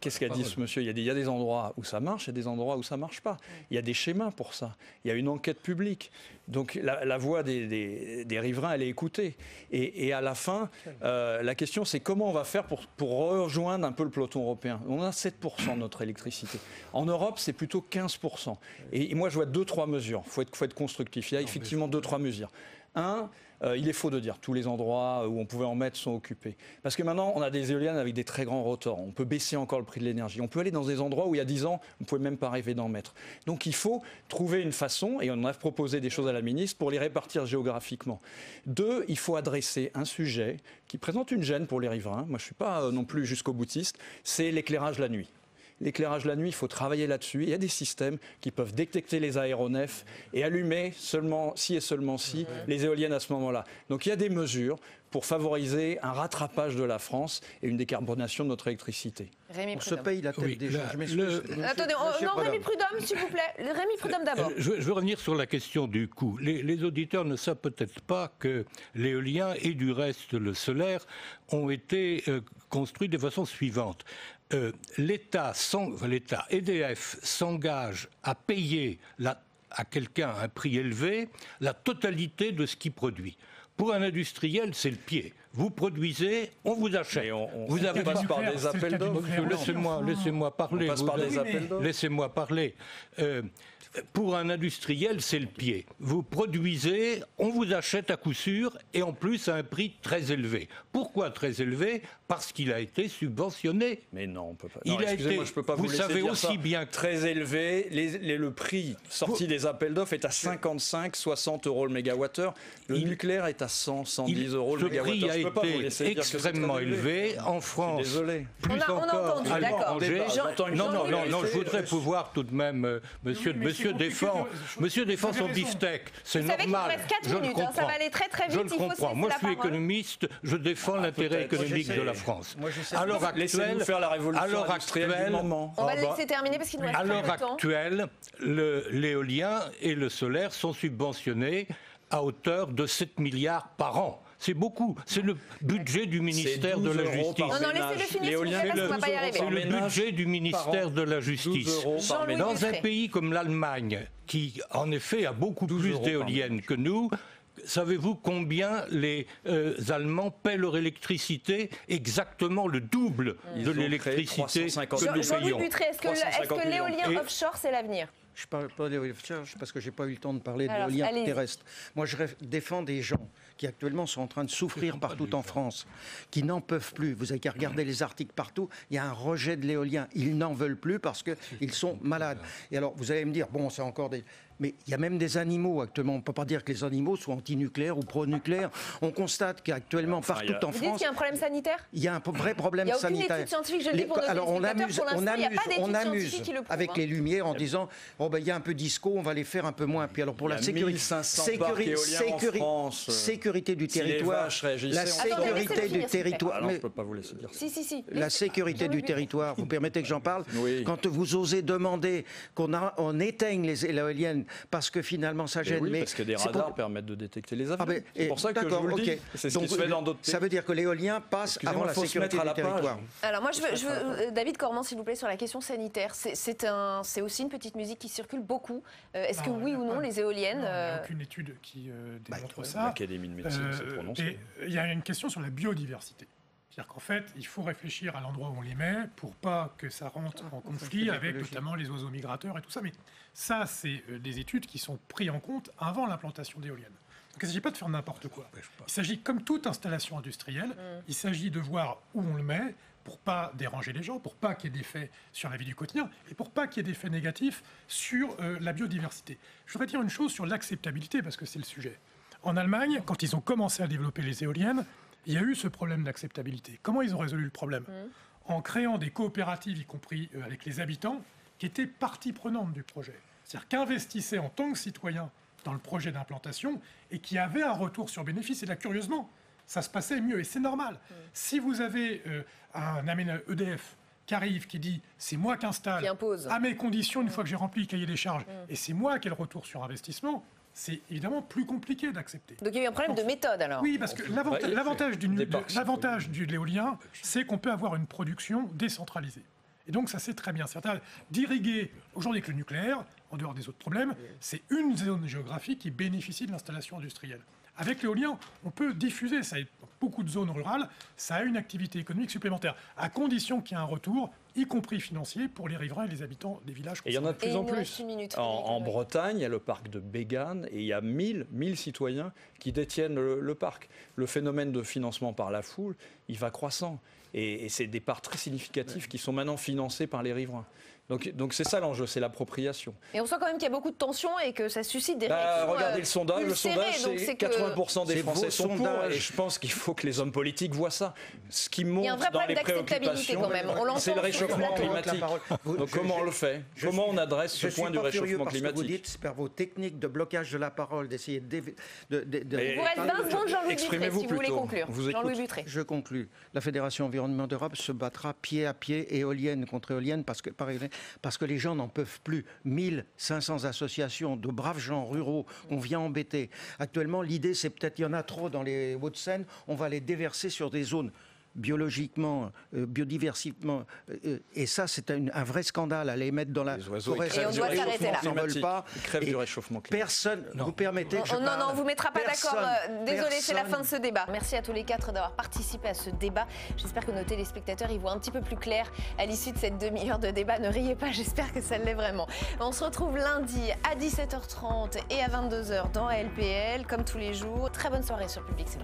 qu'est-ce qu'a dit ce monsieur ? Il y a des endroits où ça marche et des endroits où ça ne marche pas. Il y a des schémas pour ça. Il y a une enquête publique. Donc la voix des riverains, elle est écoutée. Et à la fin, la question, c'est comment on va faire pour rejoindre un peu le peloton européen. On a 7% de notre électricité. En Europe, c'est plutôt 15%. Et moi, je vois 2-3 mesures. Il faut être constructif. Il y a effectivement 2-3 mesures. Il est faux de dire tous les endroits où on pouvait en mettre sont occupés. Parce que maintenant, on a des éoliennes avec des très grands rotors. On peut baisser encore le prix de l'énergie. On peut aller dans des endroits où il y a 10 ans, on ne pouvait même pas rêver d'en mettre. Donc il faut trouver une façon, et on a proposé des choses à la ministre, pour les répartir géographiquement. 2, il faut adresser un sujet qui présente une gêne pour les riverains. Moi, je ne suis pas non plus jusqu'au boutiste. C'est l'éclairage la nuit. L'éclairage la nuit, il faut travailler là-dessus. Il y a des systèmes qui peuvent détecter les aéronefs et allumer seulement si les éoliennes à ce moment-là. Donc il y a des mesures pour favoriser un rattrapage de la France et une décarbonation de notre électricité. Pour ce pays, la tête déjà. Je m'excuse. Attendez, Rémi Prudhomme, s'il vous plaît. Rémi Prudhomme d'abord. Je veux revenir sur la question du coût. Les auditeurs ne savent peut-être pas que l'éolien et du reste le solaire ont été construits de façon suivante. L'État, EDF, s'engage à payer à quelqu'un un prix élevé la totalité de ce qu'il produit. Pour un industriel, c'est le pied. Vous produisez, on vous achète. Vous avez passe par des appels d'offres. Laissez-moi parler. On passe par des appels d'offres. Laissez-moi parler. Pour un industriel, c'est le pied. Vous produisez, on vous achète à coup sûr, et en plus à un prix très élevé. Pourquoi très élevé ? Parce qu'il a été subventionné. Mais non, on ne peut pas. Je peux pas vous laisser savez dire aussi ça. bien que très élevé. Le prix sorti des appels d'offres est à 55-60 euros le mégawattheure. Le nucléaire est à 100-110 euros le mégawattheure. Ce prix a été extrêmement élevé en France. Désolé. Plus encore à l'étranger. Non, je voudrais pouvoir tout de même, Monsieur défend son beefsteak. C'est normal. Je le comprends. Ça va aller très très vite. Je le comprends. Moi, je suis économiste. Je défends l'intérêt économique de la France. À l'heure actuelle, faire la révolution industrielle du moment. On va laisser terminer parce qu'il nous reste à peu de temps. l'heure actuelle, l'éolien et le solaire sont subventionnés à hauteur de 7 milliards par an. C'est beaucoup. C'est le budget du ministère de la Justice. Non, laissez-le finir, parce qu'on va pas y arriver. C'est le budget du ministère de la Justice. Dans un pays comme l'Allemagne, qui en effet a beaucoup plus d'éoliennes que nous, savez-vous combien les Allemands paient leur électricité? Exactement le double de l'électricité que nous Jean-Louis payons. Butré, est-ce que l'éolien offshore, c'est l'avenir? Je ne parle pas d'éolien offshore parce que je n'ai pas eu le temps de parler Alors, d'éolien allez-y. terrestre. Moi, je défends des gens qui actuellement sont en train de souffrir partout en France, qui n'en peuvent plus. Vous avez qu'à regarder les articles partout, il y a un rejet de l'éolien. Ils n'en veulent plus parce qu'ils sont malades. Et alors, vous allez me dire, bon, c'est encore des... Mais il y a même des animaux actuellement. On ne peut pas dire que les animaux soient antinucléaires ou pro-nucléaires. On constate qu'actuellement, partout en Vous dites France... qu'il y a un problème sanitaire? Il y a un vrai problème sanitaire. Il n'y a aucune étude scientifique, je le dis pour nos Alors on téléspectateurs, amuse, pour l'instant, il n'y a pas d'étude amuse scientifique qui le prouve, avec les lumières en disant oh ben il y a un peu d'isco, on va les faire un peu moins. Puis alors pour la sécurité, sécurité du territoire, la sécurité du territoire. Je ne peux pas vous laisser dire ça. Si. La sécurité du territoire. Vous permettez que j'en parle? Quand vous osez demander qu'on éteigne les éoliennes parce que finalement ça gêne. Oui, parce que des radars permettent de détecter les avions. C'est pour ça que je vous le dis. C'est ce qui se fait dans d'autres pays. Ça veut dire que l'éolien passe avant la sécurité du territoire. Alors moi, je veux David Cormand, s'il vous plaît, sur la question sanitaire. C'est aussi une petite musique qui circule beaucoup. Est-ce que oui ou non, les éoliennes... Il n'y a aucune étude qui démontre ça. L'Académie de médecine s'est prononcée. Il y a une question sur la biodiversité. C'est-à-dire qu'en fait, il faut réfléchir à l'endroit où on les met pour pas que ça rentre en conflit avec notamment les oiseaux migrateurs et tout ça. Mais ça, c'est des études qui sont prises en compte avant l'implantation d'éoliennes. Donc il ne s'agit pas de faire n'importe quoi. Il s'agit, comme toute installation industrielle, il s'agit de voir où on le met pour pas déranger les gens, pour pas qu'il y ait d'effets sur la vie du quotidien et pour pas qu'il y ait d'effets négatifs sur la biodiversité. Je voudrais dire une chose sur l'acceptabilité, parce que c'est le sujet. En Allemagne, quand ils ont commencé à développer les éoliennes, il y a eu ce problème d'acceptabilité. Comment ils ont résolu le problème? En créant des coopératives, y compris avec les habitants, qui étaient partie prenante du projet. C'est-à-dire qu'investissaient en tant que citoyens dans le projet d'implantation et qui avaient un retour sur bénéfice. Et là, curieusement, ça se passait mieux. Et c'est normal. Si vous avez un EDF qui arrive, qui dit « c'est moi qui installe à mes conditions une fois que j'ai rempli le cahier des charges et c'est moi qui ai le retour sur investissement », c'est évidemment plus compliqué d'accepter. Donc il y a eu un problème de méthode alors? Oui, parce que l'avantage de l'éolien, c'est qu'on peut avoir une production décentralisée. Et donc ça c'est très bien. C'est-à-dire d'irriguer, aujourd'hui avec le nucléaire, en dehors des autres problèmes, c'est une zone géographique qui bénéficie de l'installation industrielle. Avec l'éolien, on peut diffuser, ça beaucoup de zones rurales, ça a une activité économique supplémentaire, à condition qu'il y ait un retour, y compris financier, pour les riverains et les habitants des villages. Et il y en a de plus en plus. En Bretagne, il y a le parc de Bégane et il y a 1000 citoyens qui détiennent le parc. Le phénomène de financement par la foule, il va croissant. Et c'est des parts très significatives qui sont maintenant financées par les riverains. Donc c'est ça l'enjeu, c'est l'appropriation. Et on sent quand même qu'il y a beaucoup de tensions et que ça suscite des réactions. Regardez le sondage. Le sondage, c'est 80% des Français sont pour. Et je pense qu'il faut que les hommes politiques voient ça. Ce qui monte dans les préoccupations, c'est le réchauffement climatique. Donc comment on le fait? Comment on adresse ce point du réchauffement climatique? Vous dites, c'est par vos techniques de blocage de la parole, d'essayer de... Il vous reste 20 secondes, Jean-Louis Butré, si vous voulez conclure. Jean-Louis Butré. Je conclus. La Fédération Environnement d'Europe se battra pied à pied, éolienne contre éolienne, parce que les gens n'en peuvent plus. 1500 associations de braves gens ruraux, on vient embêter. Actuellement, l'idée, c'est peut-être, il y en a trop dans les Hauts-de-Seine, on va les déverser sur des zones biologiquement, biodiversiquement, et ça c'est un vrai scandale à les mettre dans la forêt. Et on doit s'arrêter là. Ils crèvent du réchauffement climatique. Personne, vous permettez que je parle. Non, on vous mettra pas d'accord. Désolé, c'est la fin de ce débat. Merci à tous les quatre d'avoir participé à ce débat. J'espère que nos téléspectateurs y voient un petit peu plus clair à l'issue de cette demi-heure de débat. Ne riez pas, j'espère que ça l'est vraiment. On se retrouve lundi à 17h30 et à 22h dans LPL, comme tous les jours. Très bonne soirée sur Public Sénat.